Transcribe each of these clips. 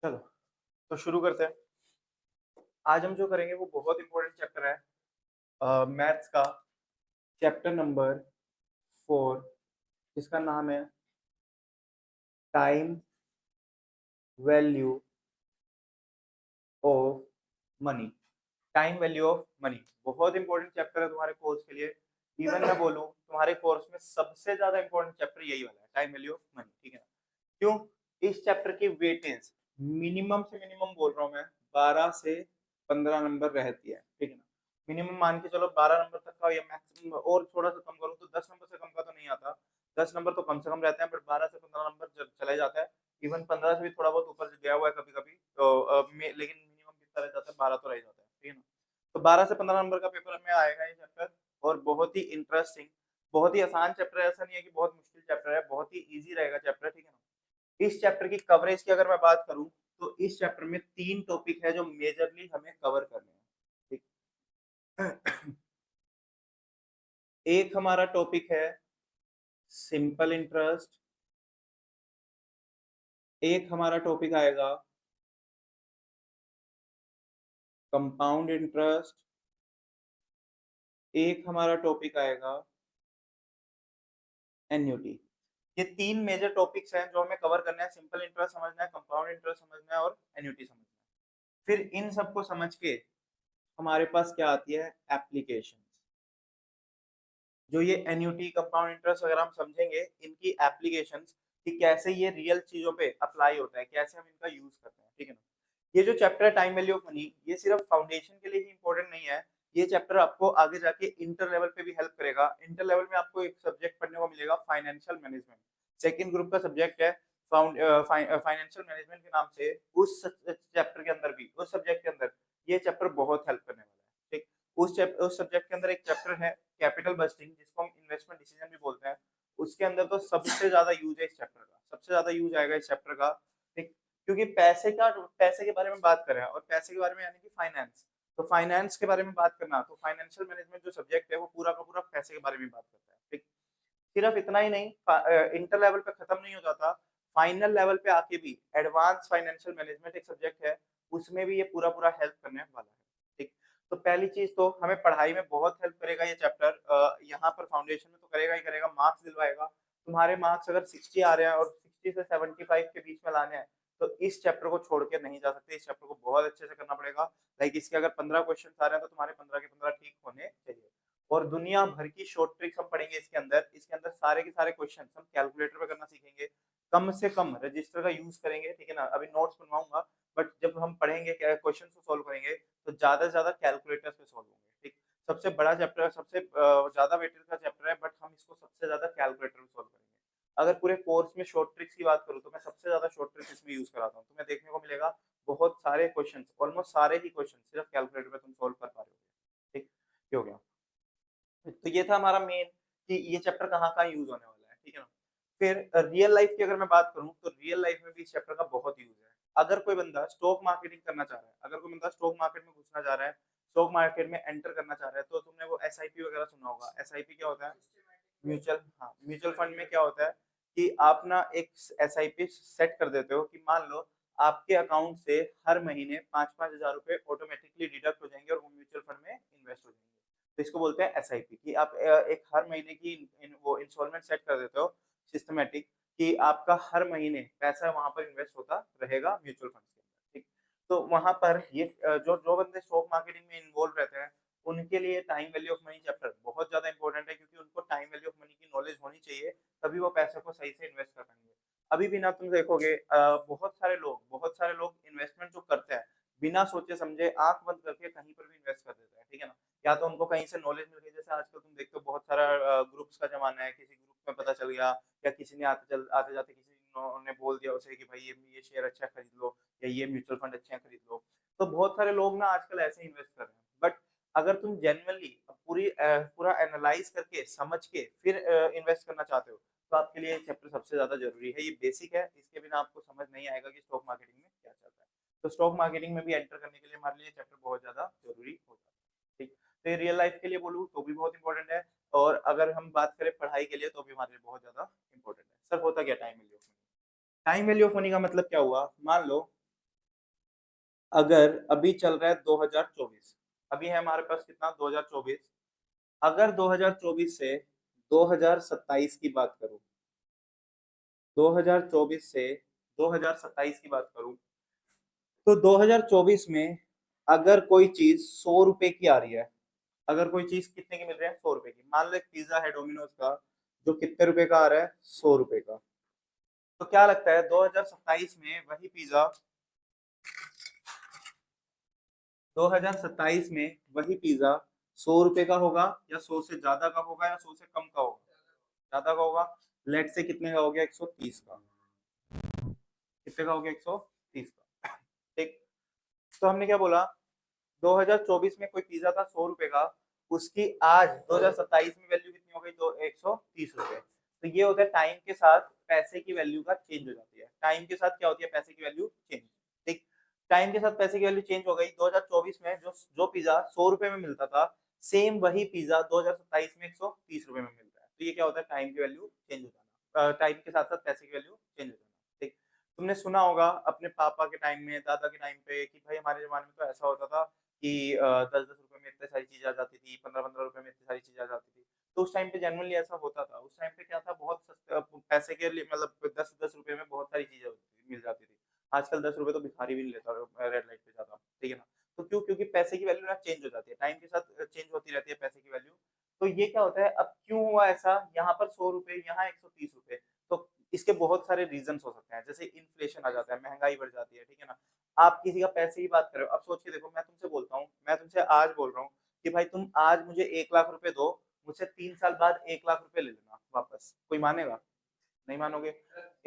चलो, तो शुरू करते हैं। आज हम जो करेंगे वो बहुत इंपॉर्टेंट चैप्टर है, मैथ्स का चैप्टर नंबर 4, जिसका नाम है time value of money. Time value of money बहुत इंपॉर्टेंट चैप्टर है तुम्हारे कोर्स के लिए। इवन मैं बोलूँ तुम्हारे कोर्स में सबसे ज्यादा इंपॉर्टेंट चैप्टर यही वाला है, टाइम वैल्यू ऑफ मनी। ठीक है ना? क्यों? इस चैप्टर की वेटेज मिनिमम से मिनिमम बोल रहा हूँ मैं, 12 से 15 नंबर रहती है। ठीक है ना? मिनिमम मान के चलो 12 नंबर तक का, या मैक्सिमम और थोड़ा सा कम करूँ तो 10 नंबर से कम का तो नहीं आता। 10 नंबर तो कम से कम रहते हैं, बट 12 से 15 नंबर चले जाता है। इवन 15 से भी थोड़ा बहुत ऊपर गया हुआ है कभी कभी तो लेकिन मिनिमम कितना रह जाता है, 12 तो रह जाता है। ठीक है ना? तो 12 से 15 नंबर का पेपर में आएगा ये चैप्टर, और बहुत ही इंटरेस्टिंग, बहुत ही आसान चैप्टर है। ऐसा नहीं है कि बहुत मुश्किल चैप्टर है, बहुत ही इजी रहेगा चैप्टर। ठीक है ना? इस चैप्टर की कवरेज की अगर मैं बात करूं तो इस चैप्टर में 3 टॉपिक है जो मेजरली हमें कवर करने हैं। ठीक। एक हमारा टॉपिक है सिंपल इंटरेस्ट, एक हमारा टॉपिक आएगा कंपाउंड इंटरेस्ट, एक हमारा टॉपिक आएगा एन्युटी। ये 3 मेजर टॉपिक्स हैं जो हमें कवर करना है। सिंपल इंटरेस्ट समझना है, कंपाउंड इंटरेस्ट समझना है, और एन्युटी समझना है। फिर इन सबको समझ के हमारे पास क्या आती है, एप्लीकेशन। जो ये एन्युटी, कंपाउंड इंटरेस्ट वगैरह हम समझेंगे, इनकी एप्लीकेशंस कि कैसे ये रियल चीजों पे अप्लाई होता है, कैसे हम इनका यूज करते हैं। ठीक है ना? ये जो चैप्टर है टाइम वैल्यू ऑफ मनी, ये सिर्फ फाउंडेशन के लिए ही इंपॉर्टेंट नहीं है। ये चैप्टर आपको आगे जाके इंटर लेवल पे भी हेल्प करेगा। इंटर लेवल में आपको एक सब्जेक्ट पढ़ने को मिलेगा, फाइनेंशियल मैनेजमेंट। सेकंड ग्रुप का सब्जेक्ट है फाइनेंशियल मैनेजमेंट के नाम से। उस चैप्टर के अंदर भी, उस सब्जेक्ट के अंदर ये चैप्टर बहुत हेल्प करने वाला है। ठीक। उस सब्जेक्ट के अंदर एक चैप्टर है कैपिटल बस्टिंग, जिसको हम इन्वेस्टमेंट डिसीजन भी बोलते हैं। उसके अंदर तो सबसे ज्यादा यूज है इस चैप्टर का, सबसे ज्यादा यूज आएगा इस चैप्टर का। ठीक। क्योंकि पैसे के बारे में बात कर रहे हैं, और पैसे के बारे में यानी कि फाइनेंस। तो फाइनेंस के बारे में बात करना, तो फाइनेंशियल मैनेजमेंट जो सब्जेक्ट है वो पूरा का पूरा पैसे के बारे में बात करता है। ठीक। सिर्फ इतना ही नहीं, इंटर लेवल पे खत्म नहीं हो जाता, फाइनल लेवल पे आके भी एडवांस फाइनेंशियल मैनेजमेंट एक सब्जेक्ट है, उसमें भी ये पूरा पूरा हेल्प करने वाला है। ठीक। तो पहली चीज तो हमें पढ़ाई में बहुत हेल्प करेगा ये चैप्टर। यहाँ पर फाउंडेशन में तो करेगा ही करेगा, मार्क्स दिलवाएगा। तुम्हारे मार्क्स अगर 60 आ रहे हैं और 60 से 75 के बीच में लाने हैं, तो इस चैप्टर को छोड़ के नहीं जा सकते। इस चैप्टर को बहुत अच्छे से करना पड़ेगा। लाइक इसके अगर 15 क्वेश्चन आ रहे हैं तो तुम्हारे 15 के 15 ठीक होने चाहिए। और दुनिया भर की शॉर्ट ट्रिक्स हम पढ़ेंगे इसके अंदर। इसके अंदर सारे के सारे क्वेश्चन हम कैलकुलेटर पे करना सीखेंगे। कम से कम रजिस्टर का यूज करेंगे। ठीक है ना? अभी नोट्स बनवाऊंगा, बट जब हम पढ़ेंगे क्वेश्चन को सोल्व करेंगे तो ज्यादा से ज्यादा कैलकुलेटर पे सोल्व होंगे। ठीक। सबसे बड़ा चैप्टर है, सबसे ज्यादा वेटेज का चैप्टर है, बट हम इसको सबसे ज्यादा कैलकुलेटर में सोल्व करेंगे। अगर पूरे कोर्स में शॉर्ट ट्रिक्स की बात करूँ तो मैं सबसे ज्यादा शॉर्ट ट्रिक्स इसमें यूज कराता हूँ। तुम्हें देखने को मिलेगा बहुत सारे क्वेश्चन, ऑलमोस्ट सारे ही क्वेश्चन सिर्फ कैलकुलेटर पे तुम सोल्व कर पा रहे हो। ठीक। ये हो गया। तो ये था हमारा मेन, कि ये चैप्टर कहाँ कहाँ यूज होने वाला है। ठीक है ना? फिर रियल लाइफ की अगर मैं बात करूँ तो रियल लाइफ में भी इस चैप्टर का बहुत यूज है। अगर कोई बंदा स्टॉक मार्केटिंग करना चाह रहा है, अगर कोई बंदा स्टॉक मार्केट में घुसना चाह रहा है, स्टॉक मार्केट में एंटर करना चाह रहा है, तो तुमने वो एसआईपी वगैरह सुना होगा। एसआईपी क्या होता है? म्यूचुअल, हाँ, म्यूचुअल फंड में क्या होता है कि आप ना एक एसआईपी सेट कर देते हो, कि मान लो आपके अकाउंट से हर महीने 5-5 हजार रुपए ऑटोमेटिकली डिडक्ट हो जाएंगे और वो म्यूचुअल फंड में इन्वेस्ट हो जाएंगे। तो इसको बोलते हैं एसआईपी, कि आप एक हर महीने की वो इंस्टॉलमेंट सेट कर देते हो, सिस्टमेटिक, कि आपका हर महीने पैसा वहां पर इन्वेस्ट होता रहेगा म्यूचुअल फंड के अंदर। ठीक। तो वहां पर ये जो जो बंदे स्टॉक मार्केटिंग में इन्वॉल्व रहते हैं, उनके लिए time value of money chapter बहुत ज्यादा इंपॉर्टेंट है, क्योंकि उनको टाइम वैल्यू ऑफ मनी की नॉलेज होनी चाहिए, तभी वो पैसे को सही से इन्वेस्ट कर पाएंगे। अभी भी ना तुम देखोगे बहुत सारे लोग इन्वेस्टमेंट जो करते हैं, बिना सोचे समझे आंख बंद करके कहीं पर भी इन्वेस्ट कर देते हैं। ठीक है ना? या तो उनको कहीं से नॉलेज मिल गई, जैसे आजकल तुम देखते हो बहुत सारा ग्रुप्स का जमाना है, किसी ग्रुप में पता चल गया, या किसी ने आते जाते किसी ने बोल दिया उसे कि भाई ये शेयर अच्छा है, खरीद लो, या ये म्यूचुअल फंड अच्छे हैं, खरीद लो। तो बहुत सारे लोग ना आजकल ऐसे इन्वेस्ट कर रहे हैं। बट अगर तुम जेन्युइनली पूरा एनालाइज करके समझ के फिर इन्वेस्ट करना चाहते हो, तो आपके लिए चैप्टर सबसे ज्यादा जरूरी है। ये बेसिक है, इसके बिना आपको समझ नहीं आएगा कि स्टॉक मार्केटिंग में क्या चलता है। तो स्टॉक मार्केटिंग में भी एंटर करने के लिए हमारे लिए चैप्टर बहुत ज्यादा जरूरी हो जाता है। ठीक। तो ये रियल लाइफ के लिए बोलूँ तो भी बहुत इंपॉर्टेंट है, और अगर हम बात करें पढ़ाई के लिए तो भी हमारे लिए बहुत ज्यादा इंपॉर्टेंट है। सर, होता क्या time value of money? Time value of money का मतलब क्या हुआ? मान लो अगर अभी चल रहा है 2024, अभी है हमारे पास कितना 2024, अगर 2024 से 2027 की बात करूं, 2024 से 2027 की बात करूं, तो 2024 में अगर कोई चीज 100 रुपए की आ रही है, अगर कोई चीज कितने की मिल रही है 100 रुपए की, मान लो एक पिज्जा है डोमिनोज का जो कितने रुपए का आ रहा है 100 रुपए का, तो क्या लगता है 2027 में वही पिज्जा, 2027 में वही पिज्जा 100 रुपए का होगा या 100 से ज्यादा का होगा या 100 से कम का होगा? ज्यादा का होगा। लेट से कितने का हो गया 130 का, कितने का हो गया 130 का, ठीक। तो हमने क्या बोला, 2024 में कोई पिज्जा था 100 रुपए का, उसकी आज 2027 में वैल्यू कितनी हो गई, तो 130 रुपए। तो ये होता है टाइम के साथ पैसे की वैल्यू का चेंज हो जाती है, टाइम के साथ क्या होती है पैसे की वैल्यू चेंज, ठीक। टाइम के साथ पैसे की वैल्यू चेंज हो गई, 2024 में जो जो पिज्जा 100 रुपए में मिलता था, सेम वही पिज्जा 2027 में 130 रुपए में मिलता है। तो ये क्या होता है टाइम की वैल्यू चेंज हो जाना, टाइम के साथ साथ पैसे की वैल्यू चेंज हो जाना, ठीक। तुमने सुना होगा अपने पापा के टाइम में, दादा के टाइम पे, कि भाई हमारे जमाने में तो ऐसा होता था कि 10-10 रुपए में इतनी सारी चीजें आ जाती थी, 15-15 रुपए में इतनी सारी चीजें आ जाती थी। तो उस टाइम पे जेनुइनली ऐसा होता था, उस टाइम पे क्या था, बहुत सस्ते पैसे के लिए, मतलब 10-10 रुपए में बहुत सारी चीजें मिल जाती थी। आजकल 10 रुपए तो भिखारी भी नहीं लेता रेड लाइट पे जाता, ठीक है ना। तो क्यों, क्योंकि पैसे की वैल्यू ना चेंज हो जाती है, टाइम के साथ चेंज होती रहती है पैसे की वैल्यू। तो ये क्या होता है, अब क्यों हुआ ऐसा, यहाँ पर 100 रुपए, यहाँ 130 रुपए, तो इसके बहुत सारे रीजन हो सकते हैं, जैसे इन्फ्लेशन आ जाता है, महंगाई बढ़ जाती है, ठीक है ना। आप किसी का पैसे की बात कर रहे हो, अब सोच के देखो, मैं तुमसे बोलता हूँ, मैं तुमसे आज बोल रहा हूँ कि भाई तुम आज मुझे 1 लाख रुपए दो, मुझसे 3 साल बाद 1 लाख रुपए ले लेना वापस, कोई मानेगा? नहीं मानोगे।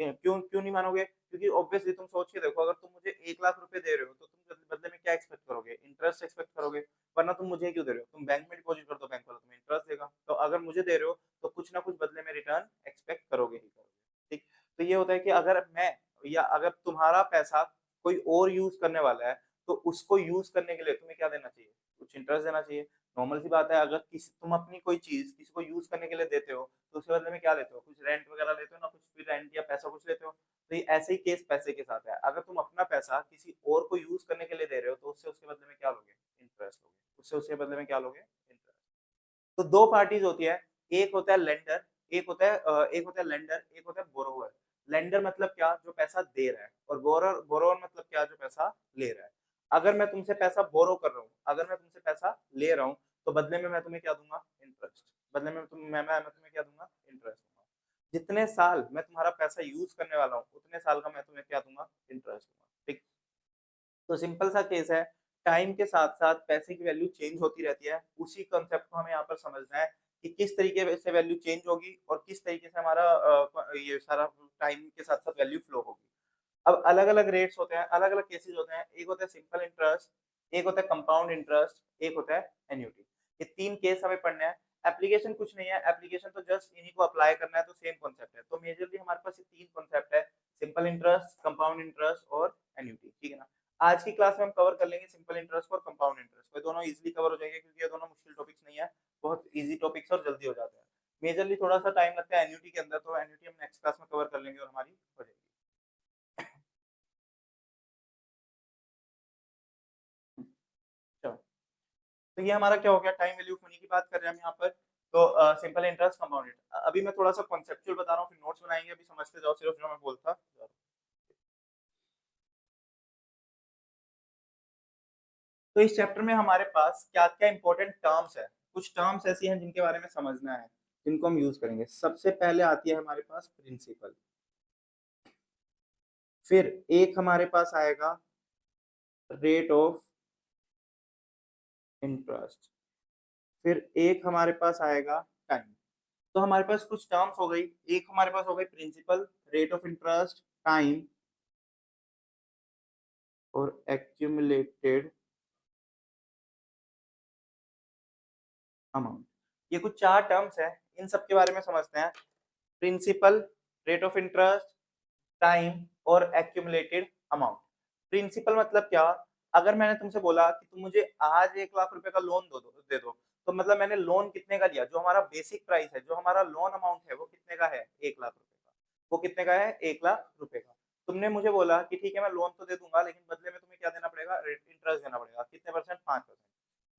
क्यों क्यों नहीं मानोगे? क्योंकि ऑब्वियसली तुम सोच के देखो, अगर तुम मुझे 1 लाख रुपए दे रहे हो तो तुम बदले में क्या एक्सपेक्ट करोगे, इंटरेस्ट एक्सपेक्ट करोगे। वरना तुम मुझे क्यों दे रहे हो, तुम बैंक में डिपॉजिट कर दो, बैंक वाला तुम्हें इंटरेस्ट देगा, तो अगर मुझे दे रहे हो तो कुछ ना कुछ बदले में रिटर्न एक्सपेक्ट करोगे ही करोगे, ठीक। तो ये होता है कि अगर मैं, या अगर तुम्हारा पैसा कोई और यूज करने वाला है, तो उसको यूज करने के लिए तुम्हें क्या देना चाहिए, कुछ इंटरेस्ट देना चाहिए। नॉर्मल सी बात है, अगर किसी, तुम अपनी कोई चीज किसी को यूज करने के लिए देते हो, तो उसके बदले में क्या लेते हो, कुछ रेंट वगैरह लेते हो ना, कुछ भी रेंट या पैसा कुछ लेते हो। तो ये ऐसे ही केस पैसे के साथ है, अगर तुम अपना पैसा किसी और को यूज करने के लिए दे रहे हो, तो उससे उसके बदले में क्या लोगे, इंटरेस्ट लोगे, उससे उसके बदले में क्या लोगे, इंटरेस्ट। तो दो पार्टीज होती है, एक होता है लेंडर, एक होता है लेंडर, एक होता है बोरोवर। लेंडर मतलब क्या, जो पैसा दे रहा है, और बोरोवर बोरोवर मतलब क्या, जो पैसा ले रहा है। अगर मैं तुमसे पैसा बोरो कर रहा हूँ, अगर मैं तुमसे पैसा ले रहा हूँ, तो बदले में मैं तुम्हें क्या दूंगा, इंटरेस्ट। बदले में मैं तुम्हें क्या दूंगा, इंटरेस्ट दूंगा। जितने साल मैं तुम्हारा पैसा यूज करने वाला हूँ, उतने साल का मैं तुम्हें क्या दूंगा, इंटरेस्ट दूंगा, ठीक। तो सिंपल सा केस है, टाइम के साथ साथ पैसे की वैल्यू चेंज होती रहती है, उसी कंसेप्ट को हमें यहाँ पर समझना है कि किस तरीके से वैल्यू चेंज होगी और किस तरीके से हमारा ये सारा टाइम के साथ साथ वैल्यू फ्लो होगी। अब अलग अलग रेट्स होते हैं, अलग अलग केसेस होते हैं, एक होता है सिंपल इंटरेस्ट, एक होता है कंपाउंड इंटरेस्ट, एक होता है एन्युटी। ये तीन केस हमें पढ़ने हैं। एप्लीकेशन कुछ नहीं है, एप्लीकेशन तो जस्ट इन्हीं को अप्लाई करना है, तो सेम कॉन्सेप्ट है। तो मेजरली हमारे पास ये तीन कॉन्सेप्ट है, सिंपल इंटरेस्ट, कंपाउंड इंटरेस्ट और एन्युटी, ठीक है ना। आज की क्लास में हम कवर कर लेंगे सिंपल इंटरेस्ट और कंपाउंड इंटरेस्ट, ये दोनों इजीली कवर हो जाएंगे, क्योंकि ये दोनों मुश्किल टॉपिक्स नहीं है, बहुत इजी टॉपिक्स और जल्दी हो जाते हैं। मेजरली थोड़ा सा टाइम लगता है एन्युटी के अंदर, तो एन्युटी हम नेक्स्ट क्लास में कवर कर लेंगे और हमारी हो जाएगी। चलो, तो ये हमारा क्या हो गया, टाइम वैल्यू ऑफ मनी की बात कर रहे हैं हम यहाँ पर। तो सिंपल इंटरेस्ट, कंपाउंड इंटरेस्ट, अभी मैं थोड़ा सा कॉन्सेप्चुअल बता रहा हूँ, फिर नोट्स बनाएंगे, अभी समझते जाओ सिर्फ जो मैं बोलता जा रहा हूँ। तो इस चैप्टर में हमारे पास क्या क्या इंपॉर्टेंट टर्म्स है, कुछ टर्म्स ऐसी हैं जिनके बारे में समझना है, जिनको हम यूज करेंगे। सबसे पहले आती है हमारे पास प्रिंसिपल, फिर एक हमारे पास आएगा रेट ऑफ इंटरेस्ट, फिर एक हमारे पास आएगा टाइम। तो हमारे पास कुछ टर्म्स हो गई, एक हमारे पास हो गई principal, rate of interest, time और एक्यूमुलेटेड अमाउंट। ये कुछ चार टर्म्स हैं, इन सब के बारे में समझते हैं। Principal, rate of interest, time और एक्यूमुलेटेड अमाउंट। प्रिंसिपल मतलब क्या, अगर मैंने तुमसे बोला कि तुम मुझे आज 1 लाख रुपए का लोन दे दो, तो मतलब मैंने लोन कितने का लिया, जो हमारा बेसिक प्राइस है, जो हमारा लोन अमाउंट है, वो कितने का है, 1 लाख रुपए का। वो कितने का है, 1 लाख रुपए का। तुमने मुझे बोला कि ठीक है मैं लोन तो दे दूंगा, लेकिन बदले में तुम्हें क्या देना पड़ेगा, इंटरेस्ट देना पड़ेगा। कितने परसेंट? 5%।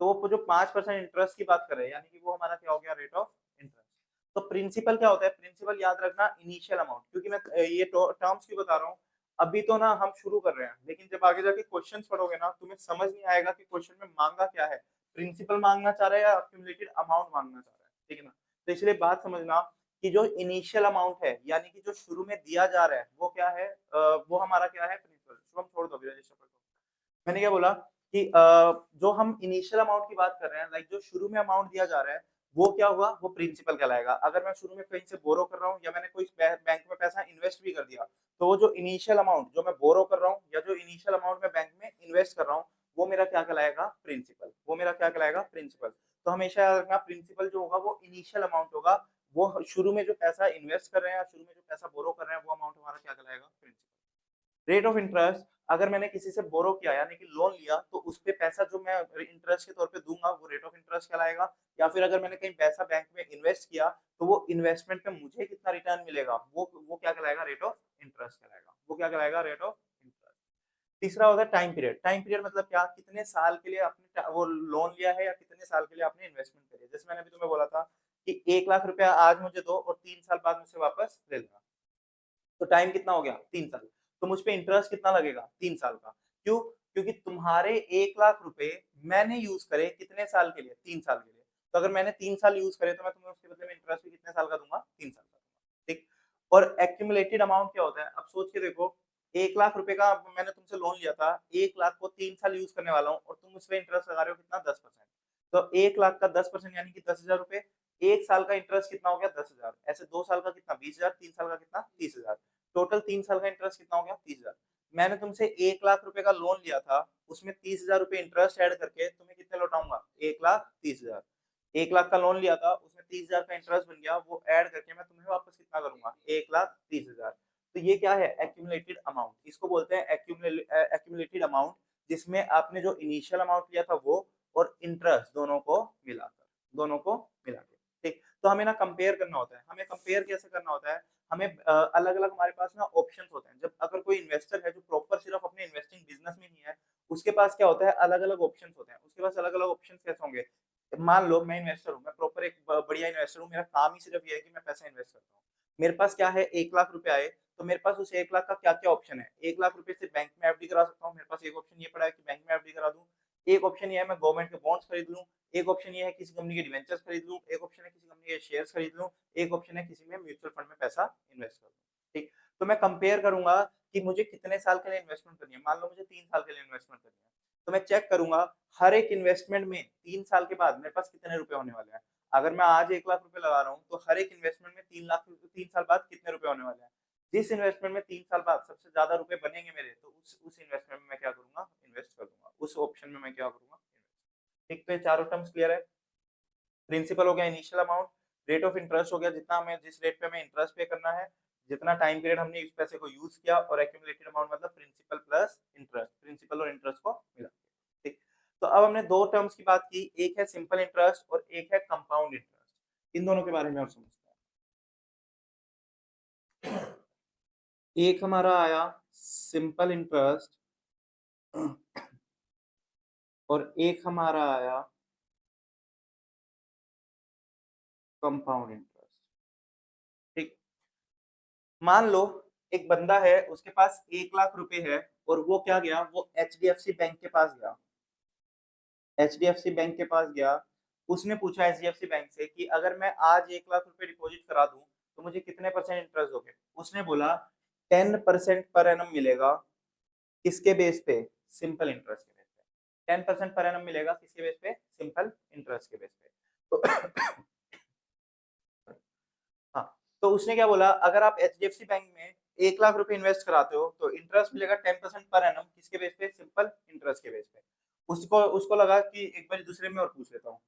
तो वो जो 5% इंटरेस्ट की बात कर रहे हैं, यानी कि वो हमारा क्या हो गया, रेट ऑफ इंटरेस्ट। तो प्रिंसिपल क्या होता है? प्रिंसिपल याद रखना इनिशियल अमाउंट, क्योंकि मैं ये टर्म्स क्यों बता रहा हूँ, अभी तो ना हम शुरू कर रहे हैं, लेकिन जब आगे जाके क्वेश्चंस पढ़ोगे ना, तुम्हें समझ नहीं आएगा कि क्वेश्चन में मांगा क्या है, प्रिंसिपल मांगना चाह रहा है या अक्यूमुलेटेड अमाउंट मांगना चाह रहा है, ठीक है ना। तो इसलिए बात समझना कि जो इनिशियल अमाउंट है, यानी कि जो शुरू में दिया जा रहा है, वो क्या है, वो हमारा क्या है, प्रिंसिपल। शुभम छोड़ दो रजिस्टर पर। मैंने क्या बोला कि जो हम इनिशियल अमाउंट की बात कर रहे हैं, लाइक जो शुरू में अमाउंट दिया जा रहा है, वो क्या हुआ, वो प्रिंसिपल कहलाएगा। अगर मैं शुरू में कहीं से बोरो कर रहा हूँ या मैंने कोई बैंक में पैसा इन्वेस्ट भी कर दिया, तो वो जो इनिशियल अमाउंट जो मैं बोरो कर रहा हूँ या जो इनिशियल अमाउंट मैं बैंक में इन्वेस्ट कर रहा हूँ, वो मेरा क्या कहलाएगा, प्रिंसिपल। वो मेरा क्या कहलाएगा, प्रिंसिपल। तो हमेशा याद रखना, प्रिंसिपल जो होगा वो इनिशियल अमाउंट होगा। वो शुरू में जो पैसा इन्वेस्ट कर रहे हैं या शुरू में जो पैसा बोरो कर रहे हैं, वो अमाउंट हमारा क्या कहलाएगा, प्रिंसिपल। रेट ऑफ इंटरेस्ट, अगर मैंने किसी से बोरो किया यानी कि लोन लिया, तो उस पे पैसा जो मैं इंटरेस्ट के तौर पे दूंगा, वो रेट ऑफ इंटरेस्ट कहलाएगा। या फिर अगर मैंने कहीं पैसा बैंक में इन्वेस्ट किया, तो वो इन्वेस्टमेंट पे मुझे कितना रिटर्न मिलेगा, वो क्या कहलाएगा, रेट ऑफ इंटरेस्ट कहलाएगा। वो क्या कहलाएगा, रेट ऑफ इंटरेस्ट। तीसरा होता है टाइम पीरियड। टाइम पीरियड मतलब क्या, कितने साल के लिए आपने वो लोन लिया है या कितने साल के लिए आपने इन्वेस्टमेंट करी है। जैसे मैंने अभी तुम्हें बोला था कि 1 लाख रुपया आज मुझे दो और 3 साल बाद मुझसे वापस ले लेना, तो टाइम कितना हो गया, 3 साल। तो मुझ पे इंटरेस्ट कितना लगेगा, 3 साल का। क्यों? क्योंकि तुम्हारे 1 लाख रुपए मैंने यूज करे कितने साल के लिए, 3 साल के लिए। तो अगर मैंने 3 साल यूज करे, तो मैं तुम्हें उसके बदले में इंटरेस्ट भी कितने साल का दूंगा, 3 साल का दूंगा, ठीक। और एक्यूमुलेटेड अमाउंट क्या होता है, अब सोच के देखो, 1 लाख रुपए का मैंने तुमसे लोन लिया था, 1 लाख को 3 साल यूज करने वाला हूँ, और तुम उस पर इंटरेस्ट लगा रहे हो कितना, 10%। तो 1 लाख का 10% यानी कि 10,000 रुपए। 1 साल का इंटरेस्ट कितना हो गया, 10,000। ऐसे 2 साल का कितना, 20,000। 3 साल का कितना, 30,000। टोटल 3 साल का इंटरेस्ट कितना हो गया, 30,000। मैंने तुमसे 1 लाख रुपए का लोन लिया था, उसमें 30,000 रुपए इंटरेस्ट ऐड करके तुम्हें कितने लौटाऊंगा, 1,30,000। 1 लाख का लोन लिया था, उसमें 30,000 का इंटरेस्ट बन गया, वो ऐड करके मैं तुम्हें वापस कितना करूंगा, 1,30,000। तो ये क्या है, एक्यूमुलेटेड अमाउंट। इसको बोलते हैं एक्यूमुलेटेड अमाउंट, जिसमें आपने जो इनिशियल अमाउंट लिया था वो, और इंटरेस्ट दोनों को मिला के, ठीक। तो हमें ना कंपेयर करना होता है। हमें कंपेयर कैसे करना होता है, हमें अलग अलग हमारे पास ना ऑप्शंस होते हैं। जब अगर कोई इन्वेस्टर है जो प्रॉपर सिर्फ अपने इन्वेस्टिंग बिजनेस में नहीं है, उसके पास क्या होता है, अलग अलग ऑप्शंस होते हैं। उसके पास अलग अलग ऑप्शंस कैसे होंगे, मान लो मैं इन्वेस्टर हूँ, मैं प्रॉपर एक बढ़िया इन्वेस्टर हूँ, मेरा काम ही सिर्फ ये है कि मैं पैसा इन्वेस्ट करता हूँ। मेरे पास क्या है, 1 लाख रुपए आए, तो मेरे पास उस 1 लाख का क्या क्या ऑप्शन है। 1 लाख रुपए से बैंक में एफडी करा सकता हूँ, मेरे पास एक ऑप्शन ये पड़ा है कि बैंक में एफडी करा दूं। एक ऑप्शन ये है मैं गवर्नमेंट के बॉन्ड्स खरीद लूं। एक ऑप्शन ये है किसी कंपनी के डिवेंचर्स खरीद लूं। एक ऑप्शन है किसी कंपनी के शेयर्स खरीद लूं। एक ऑप्शन है किसी में म्यूचुअल फंड में पैसा इन्वेस्ट कर दूं, ठीक। तो मैं कंपेयर करूंगा कि मुझे कितने साल के लिए इन्वेस्टमेंट करनी है। मान लो मुझे 3 साल के लिए इन्वेस्टमेंट करनी है, तो मैं चेक करूंगा हर एक इन्वेस्टमेंट में 3 साल के बाद मेरे पास कितने रुपए होने वाले हैं। अगर मैं आज 1 लाख रुपए लगा रहा हूँ, तो हर एक इन्वेस्टमेंट में 3 लाख, 3 साल बाद कितने रुपए होने वाले हैं। जिस इन्वेस्टमेंट में 3 साल बाद सबसे ज्यादा रुपए बनेंगे मेरे, तो उस इन्वेस्टमेंट में मैं क्या करूंगा, इन्वेस्ट कर दूंगा। उस ऑप्शन में मैं क्या करूंगा, ठीक। तो ये चारों टर्म्स क्लियर है। प्रिंसिपल हो गया, initial amount, rate of interest हो गया, जितना हमें जिस रेट पे हमें इंटरेस्ट पे करना है, जितना टाइम पीरियड हमने इस पैसे को यूज किया, और एक्यूमुलेटेड अमाउंट मतलब प्रिंसिपल प्लस इंटरेस्ट, प्रिंसिपल और इंटरेस्ट को मिला के, ठीक। तो अब हमने दो टर्म्स की बात की, एक है सिंपल इंटरेस्ट और एक है कंपाउंड इंटरेस्ट। इन दोनों के बारे में और समझते हैं। एक हमारा आया सिंपल इंटरेस्ट, और एक हमारा आया कंपाउंड इंटरेस्ट, ठीक। मान लो एक बंदा है, उसके पास 1 लाख रुपए है, और वो क्या गया, वो एचडीएफसी बैंक के पास गया। एचडीएफसी बैंक के पास गया, उसने पूछा एचडीएफसी बैंक से कि अगर मैं आज 1 लाख रुपए डिपॉजिट करा दूं, तो मुझे कितने परसेंट इंटरेस्ट दोगे। उसने बोला 10% पर एनम मिलेगा। किसके बेस पे, सिंपल इंटरेस्ट के बेस पे। 10% पर एनम मिलेगा, किसके बेस पे, सिंपल इंटरेस्ट के बेस पे। तो हाँ, तो उसने क्या बोला, अगर आप एचडीएफसी बैंक में 1 लाख रुपए इन्वेस्ट कराते हो, तो इंटरेस्ट मिलेगा 10% पर एनम, किसके बेस पे, सिंपल इंटरेस्ट के बेस पे। उसको उसको लगा कि एक बार दूसरे में और पूछ लेता हूँ।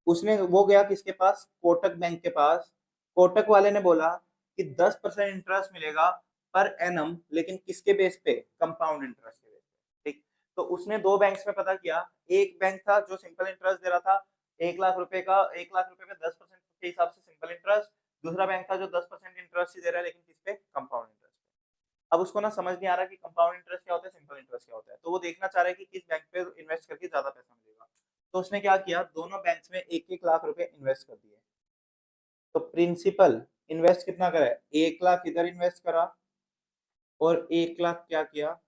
उसने वो गया किसके पास, कोटक बैंक के पास। कोटक वाले ने बोला कि 10% इंटरेस्ट मिलेगा पर एनम, लेकिन किसके बेस पे, कंपाउंड इंटरेस्ट के बेस पे, ठीक। तो उसने दो बैंक्स में पता किया। एक बैंक था जो सिंपल इंटरेस्ट दे रहा था, 1 लाख रुपए का, 1 लाख रुपए में 10% के हिसाब से सिंपल इंटरेस्ट। दूसरा बैंक था जो 10% इंटरेस्ट ही दे रहा है, लेकिन किस पे, कंपाउंड इंटरेस्ट पे। अब उसको ना समझ नहीं आ रहा कि कंपाउंड इंटरेस्ट क्या होता है, सिंपल इंटरेस्ट क्या होता है, तो वो देखना चाह रहा है कि किस बैंक पे इन्वेस्ट करके ज्यादा पैसा मिलेगा। तो उसने क्या किया, दोनों बैंक्स में 1-1 लाख रुपए इन्वेस्ट कर दिए। तो प्रिंसिपल इन्वेस्ट कितना करा है, 1 लाख इधर इन्वेस्ट करा और 1 लाख क्या किया,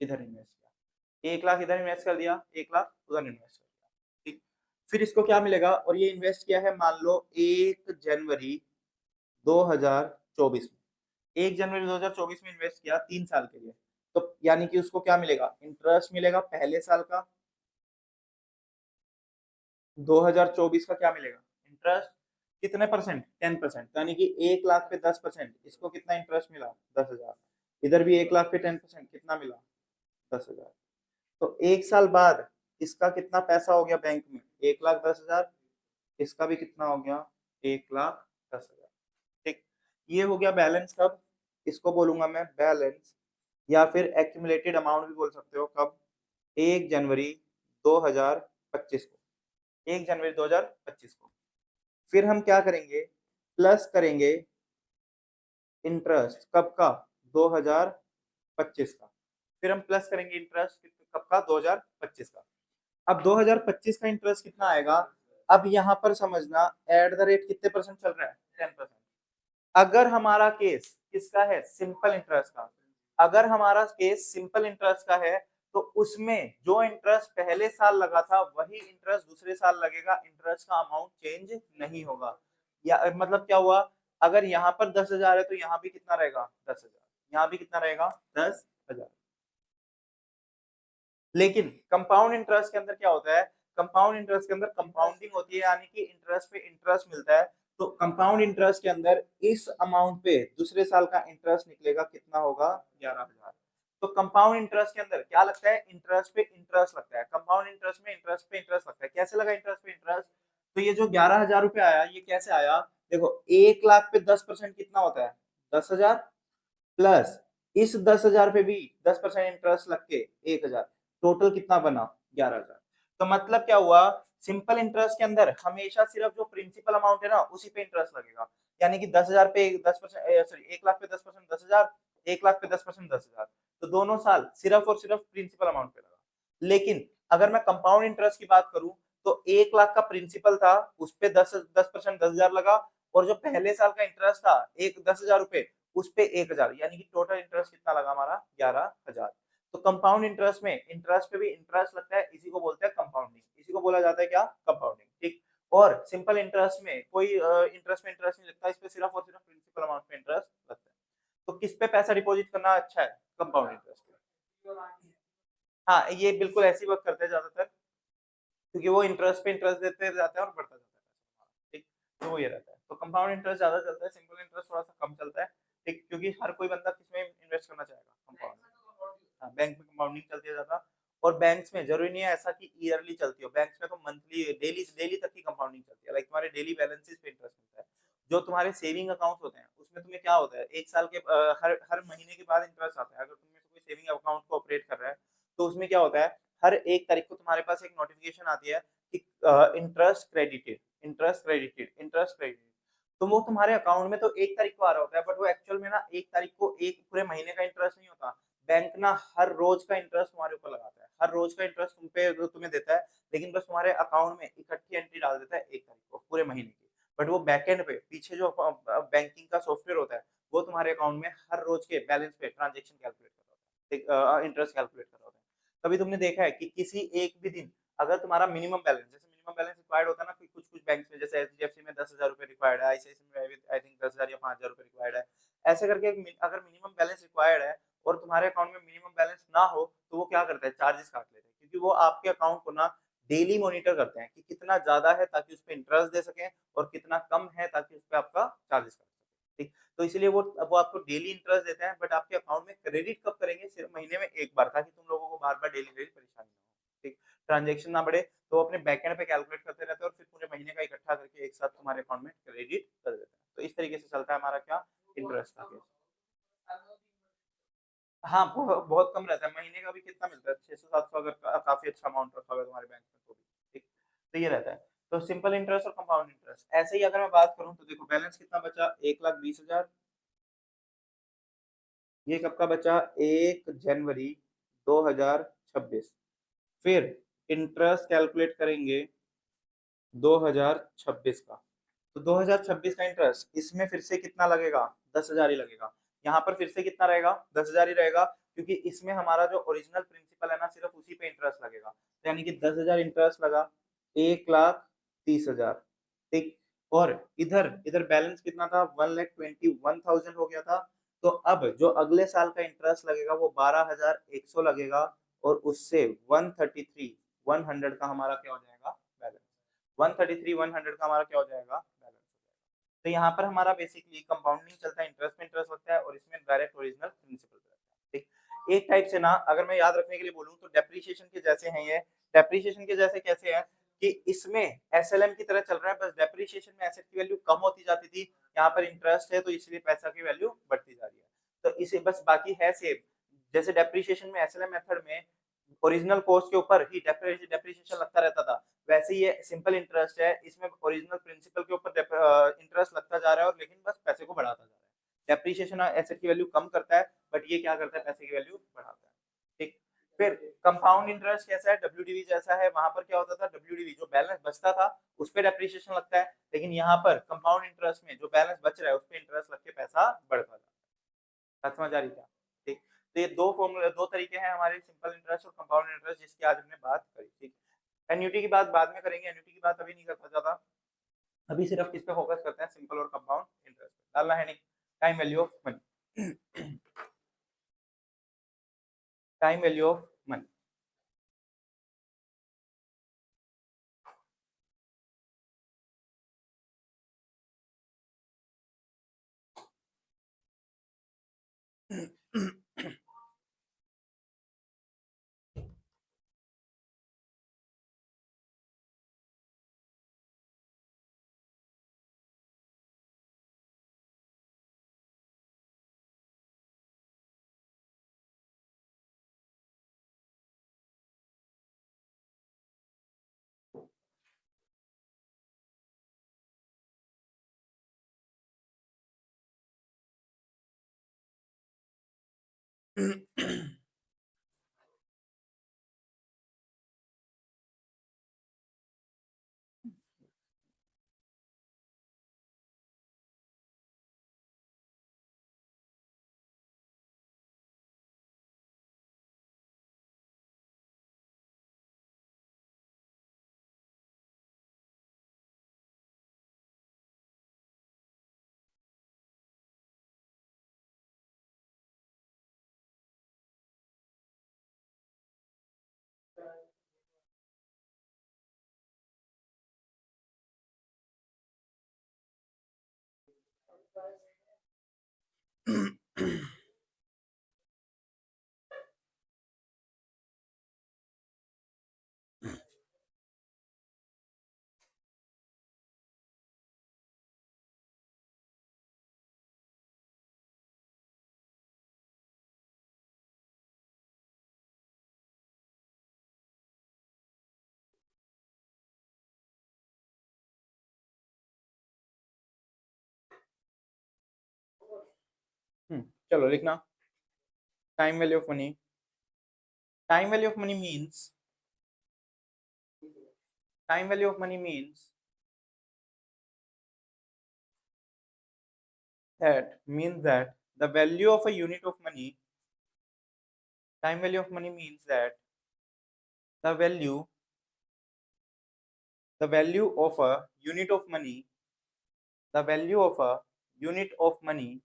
इधर इन्वेस्ट किया। 1 लाख इधर इन्वेस्ट कर दिया, 1 लाख उधर इन्वेस्ट कर दिया। ठीक, फिर इसको क्या मिलेगा, और ये इन्वेस्ट किया है मान लो 1 जनवरी 2024 में, 1 जनवरी 2024 में इन्वेस्ट किया 3 साल के लिए। तो यानी कि उसको क्या मिलेगा, इंटरेस्ट मिलेगा पहले साल का 2024 का, क्या मिलेगा इंटरेस्ट, कितने परसेंट, 10%, यानी कि 1 लाख पे 10%, इसको कितना इंटरेस्ट मिला, 10,000। इधर भी 1 लाख पे 10%, कितना मिला, 10,000। तो 1 साल बाद इसका कितना पैसा हो गया बैंक में, 1,10,000। इसका भी कितना हो गया, 1,10,000। ठीक, ये हो गया बैलेंस। कब, इसको बोलूंगा मैं बैलेंस, या फिर एक्यूमुलेटेड अमाउंट भी बोल सकते हो। कब, 1 जनवरी 2025 को, 1 जनवरी 2025 को। फिर हम क्या करेंगे, प्लस करेंगे इंटरेस्ट कब का, 2025 का। फिर हम प्लस करेंगे इंटरेस्ट कब का, 2025 का। अब 2025 का इंटरेस्ट कितना आएगा, अब यहाँ पर समझना एट द रेट कितने परसेंट चल रहा है, 10%। अगर हमारा केस किसका है, सिंपल इंटरेस्ट का, अगर हमारा केस सिंपल इंटरेस्ट का है, तो उसमें जो इंटरेस्ट पहले साल लगा था वही इंटरेस्ट दूसरे साल लगेगा, इंटरेस्ट का अमाउंट चेंज नहीं होगा। या मतलब क्या हुआ, अगर यहाँ पर 10,000 है तो यहाँ भी कितना रहेगा, 10,000, यहाँ भी कितना रहेगा, 10,000। लेकिन कंपाउंड इंटरेस्ट के अंदर क्या होता है, कंपाउंड इंटरेस्ट के अंदर कंपाउंडिंग होती है, यानी कि इंटरेस्ट पे इंटरेस्ट मिलता है। तो कंपाउंड इंटरेस्ट के अंदर इस अमाउंट पे दूसरे साल का इंटरेस्ट निकलेगा, कितना होगा, 11,000। तो कंपाउंड इंटरेस्ट के अंदर क्या लगता है, इंटरेस्ट पे इंटरेस्ट लगता है। कंपाउंड इंटरेस्ट में इंटरेस्ट पे इंटरेस्ट लगता है। कैसे लगा इंटरेस्ट पे इंटरेस्ट, तो ये जो 11,000 रुपए आया, ये कैसे आया, देखो 1 लाख पे 10% कितना होता है, 10,000, प्लस इस 10,000 पे भी 10% इंटरेस्ट लग के 1,000, टोटल कितना बना, 11,000। तो मतलब क्या हुआ, सिंपल इंटरेस्ट के अंदर हमेशा सिर्फ जो प्रिंसिपल अमाउंट है ना उसी पे इंटरेस्ट लगेगा। यानी कि 10,000 पे 10%, सॉरी 1 लाख पे 10% 10,000, 1 लाख पे 10% 10,000। तो दोनों साल सिर्फ और सिर्फ प्रिंसिपल अमाउंट पे लगा। लेकिन अगर मैं कंपाउंड इंटरेस्ट की बात करूं, तो 1 लाख का प्रिंसिपल था, उस पे 10% 10,000 लगा, और जो पहले साल का इंटरेस्ट था एक 10,000 रुपए, उस पे 1,000, यानी कि टोटल इंटरेस्ट कितना लगा हमारा, 11,000। तो कंपाउंड इंटरेस्ट में इंटरेस्ट पे भी इंटरेस्ट लगता है, इसी को बोलते हैं कंपाउंडिंग, इसी को बोला जाता है क्या, कंपाउंडिंग। ठीक, और सिंपल इंटरेस्ट में कोई इंटरेस्ट में इंटरेस्ट नहीं लगता, इस पे सिर्फ और सिर्फ प्रिंसिपल अमाउंट पे इंटरेस्ट लगता है। तो किस पे पैसा डिपॉजिट करना अच्छा है, कंपाउंड इंटरेस्ट पे। हाँ, ये बिल्कुल ऐसी वर्क करते हैं ज्यादातर, क्योंकि वो इंटरेस्ट पे इंटरेस्ट देते जाते हैं और बढ़ता जाता है। ठीक, तो वो ये रहता है। तो कंपाउंड इंटरेस्ट ज्यादा चलता है, सिंपल इंटरेस्ट थोड़ा सा कम चलता है। ठीक, क्योंकि हर कोई बंदा किसमें इन्वेस्ट करना चाहेगा, कंपाउंड। हाँ, बैंक में कंपाउंडिंग चलती है ज्यादा। और बैंक्स में जरूरी नहीं है ऐसा कि ईयरली चलती हो, बैंक्स में तो मंथली, डेली डेली तक की कंपाउंडिंग चलती है। लाइक तुम्हारे डेली बैलेंसेस पे इंटरेस्ट मिलता है। जो तुम्हारे सेविंग अकाउंट होते हैं उसमें तुम्हें क्या होता है, एक साल के हर हर महीने के बाद इंटरेस्ट आता है। अगर तुम में से कोई सेविंग अकाउंट को ऑपरेट कर रहा है, तो उसमें क्या होता है, हर 1 तारीख को तुम्हारे पास एक नोटिफिकेशन आती है कि interest credited, interest credited, interest credited. तो वो तुम्हारे अकाउंट में तो 1 तारीख को आ रहा होता है, बट वो एक्चुअल में ना 1 तारीख को एक पूरे महीने का इंटरेस्ट नहीं होता। बैंक ना हर रोज का इंटरेस्ट तुम्हारे ऊपर लगाता है, हर रोज का इंटरेस्ट तुम पे जो तुम्हें देता है, लेकिन बस तुम्हारे अकाउंट में इकट्ठी एंट्री डाल देता है 1 तारीख को पूरे महीने की। बट वो बैकएंड पे पीछे जो बैंकिंग का सॉफ्टवेयर होता है, वो तुम्हारे अकाउंट में हर रोज के बैलेंस पे ट्रांजेक्शन कैलकुलेट कर रहा होता है, इंटरेस्ट कैलकुलेट कर रहा होता है। कभी तुमने देखा है कि किसी एक भी दिन अगर तुम्हारा मिनिमम बैलेंस, जैसे मिनिमम बैलेंस रिक्वायर्ड होता है ना, कुछ कुछ बैंक में, जैसे एचडीएफसी में 10,000 रुपए रिक्वायर्ड है, आईसीआईसीआई में आई थिंक 10,000 या 5,000 रुपए रिक्वायर्ड है। ऐसे करके अगर मिनिमम बैलेंस रिक्वायर्ड है और तुम्हारे अकाउंट में मिनिमम बैलेंस ना हो, तो वो क्या करता है, चार्जेस काट लेते हैं, क्योंकि वो आपके अकाउंट को ना डेली मॉनिटर करते हैं कि कितना ज्यादा है ताकि उस पर इंटरेस्ट दे सकें, और कितना कम है ताकि उस पर आपका चार्जेस काट सके। ठीक, तो इसीलिए वो आपको डेली इंटरेस्ट देते हैं, बट आपके अकाउंट में क्रेडिट कब करेंगे, सिर्फ महीने में एक बार, ताकि तुम लोगों को बार बार डेली डेली परेशानी ना हो। ठीक, ट्रांजेक्शन ना बढ़े, तो वो अपने बैकएंड पे कैलकुलेट करते रहते हैं और फिर पूरे महीने का इकट्ठा करके एक साथ तुम्हारे अकाउंट में क्रेडिट कर देते हैं। तो इस तरीके से चलता है हमारा क्या, इंटरेस्ट का केस। हाँ, बहुत कम रहता है, महीने का भी कितना मिलता है, 600-700, अगर काफी अच्छा अमाउंट रखा हुआ है तुम्हारे बैंक में तो भी। ठीक, तो ये रहता है। तो सिंपल इंटरेस्ट और कंपाउंड इंटरेस्ट। ऐसे ही अगर मैं बात करूं तो देखो बैलेंस कितना बचा, 1,20,000, ये कब का बचा? 1 जनवरी 2026। फिर इंटरेस्ट कैलकुलेट करेंगे 2026 का, तो 2026 का इंटरेस्ट इसमें फिर से कितना लगेगा? 10,000 ही लगेगा। यहाँ पर फिर से कितना रहेगा? 10,000 ही रहेगा, क्योंकि इसमें हमारा जो ओरिजिनल प्रिंसिपल है ना, सिर्फ उसी पे इंटरेस्ट लगेगा। तो यानी कि 10,000 इंटरेस्ट लगा, 1,30,000। ठीक। और इधर इधर बैलेंस कितना था? 1,21,000 हो गया था। तो अब जो अगले साल का इंटरेस्ट लगेगा वो 12,100 लगेगा, और उससे 133,100 का हमारा क्या हो जाएगा? बैलेंस। 133,100 का हमारा क्या हो जाएगा? बैलेंस। तो यहाँ पर हमारा बेसिकली कंपाउंड नहीं चलता, इंटरेस्ट में इंटरेस्ट लगता है, और इसमें डायरेक्ट ओरिजिनल प्रिंसिपल रहता है। ठीक। एक टाइप से ना अगर मैं याद रखने के लिए बोलूँ तो डेप्रिसिएशन के जैसे हैं ये। डेप्रिसिएशन के जैसे कैसे है कि इसमें एसएलएम की तरह चल रहा है, बस डेप्रिसिएशन में एसेट की वैल्यू कम होती जाती थी, यहाँ पर इंटरेस्ट है तो इसलिए पैसा की वैल्यू बढ़ती जा रही है। तो इसे बस बाकी है सेम। जैसे डेप्रिसिएशन में एसएलएम मेथड में ओरिजिनल कॉस्ट के ऊपर ही डेप्रिसिएशन लगता रहता था, वैसे ये सिंपल इंटरेस्ट है, इसमें ओरिजिनल प्रिंसिपल के ऊपर इंटरेस्ट लगता जा रहा है, और लेकिन बस पैसे को बढ़ाता जा रहा है। डेप्रिसिएशन एसेट की वैल्यू कम करता है, बट ये क्या करता है? पैसे की वैल्यू बढ़ाता है। ठीक। फिर कंपाउंड इंटरेस्ट कैसा है? डब्ल्यूडीवी जैसा है। वहां पर क्या होता था? डब्ल्यूडीवी जो बैलेंस बचता था उस पर डेप्रिसिएशन लगता है, लेकिन यहाँ पर कंपाउंड इंटरेस्ट में जो बैलेंस बच रहा है उस पर इंटरेस्ट लग के पैसा बढ़ता जाता है। बात समझ आ रही क्या? ठीक। तो ये दो फॉर्मूले, दो तरीके हैं हमारे, सिंपल इंटरेस्ट और कंपाउंड इंटरेस्ट, जिसकी आज हमने बात करी। ठीक। एन्युटी की बात बाद में करेंगे, एन्युटी की बात अभी नहीं करता ज्यादा। अभी सिर्फ किस पे फोकस करते हैं? सिंपल और कंपाउंड इंटरेस्ट। डालना है नहीं? Time value of money. Time value of money. चलो लिखना। Time value of money. Time value of money means, time value of money means that the value of a unit of money, time value of money means that the value the value of a unit of money, the value of a unit of money,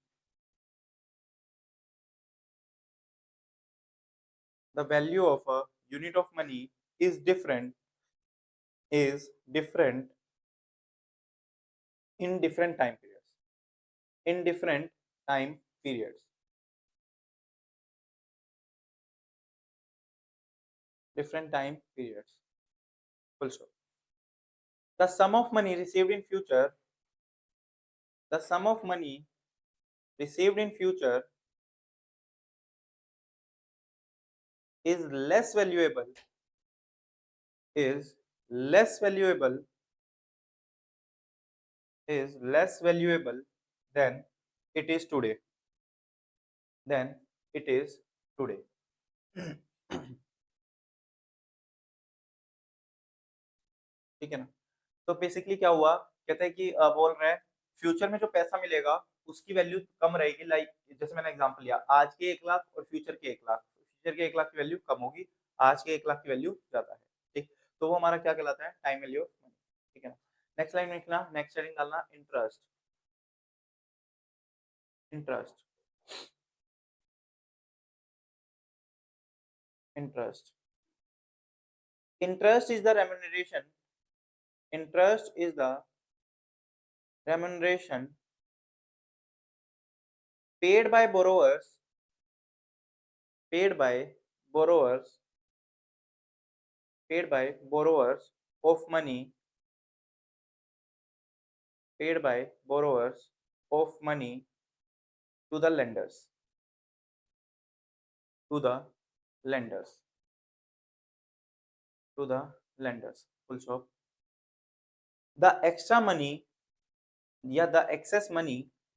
the value of a unit of money is different in different time periods, in different time periods, different time periods, full stop. The sum of money received in future, the sum of money received in future is less valuable, is less valuable, is less valuable than it is today, than it is today. ठीक है ना? तो basically क्या हुआ, कहते हैं कि बोल रहे हैं फ्यूचर में जो पैसा मिलेगा उसकी वैल्यू कम रहेगी, लाइक जैसे मैंने एग्जांपल लिया आज के 1 लाख और फ्यूचर के 1 लाख, फ्यूचर के 1 लाख की वैल्यू कम होगी, आज के 1 लाख की वैल्यू ज्यादा है। ठीक, तो वो हमारा क्या कहलाता है, टाइम वैल्यू ऑफ मनी। ठीक है ना? नेक्स्ट लाइन में लिखना, नेक्स्ट हेडिंग डालना interest. Interest, interest, interest is the remuneration, interest is the remuneration paid by borrowers, paid by borrowers, paid by borrowers of money, paid by borrowers of money to the lenders, to the lenders, to the lenders, full stop. The extra money या the excess money,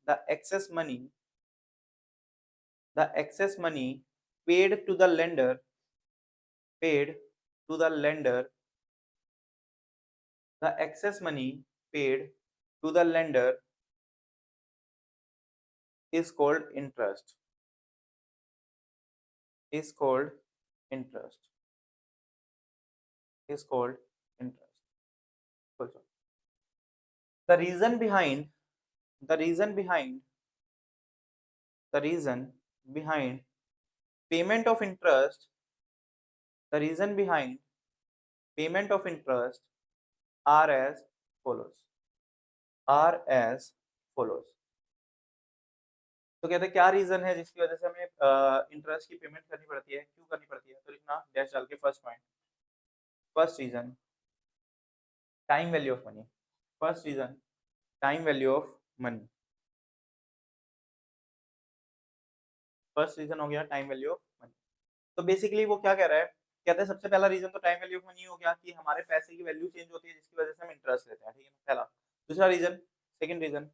the excess money, the excess money paid to the lender, paid to the lender, the excess money paid to the lender is called interest, is called interest, is called interest. The reason behind, the reason behind, the reason behind payment of interest, the reason behind payment of interest are as follows, are as follows. तो कहते हैं क्या reason है जिसकी वजह से हमें interest की पेमेंट करनी पड़ती है, क्यों करनी पड़ती है, तो लिखना डैश डाल के first point, first reason time value of money, first reason time value of money, first reason हो गया टाइम वैल्यू ऑफ मनी। तो बेसिकली वो क्या कह रहा है, कहते हैं सबसे पहला रीजन तो टाइम वैल्यू ऑफ मनी हो गया कि हमारे पैसे की वैल्यू चेंज होती है जिसकी वजह से हम इंटरेस्ट लेते हैं। ठीक है, पहला। दूसरा reason, second reason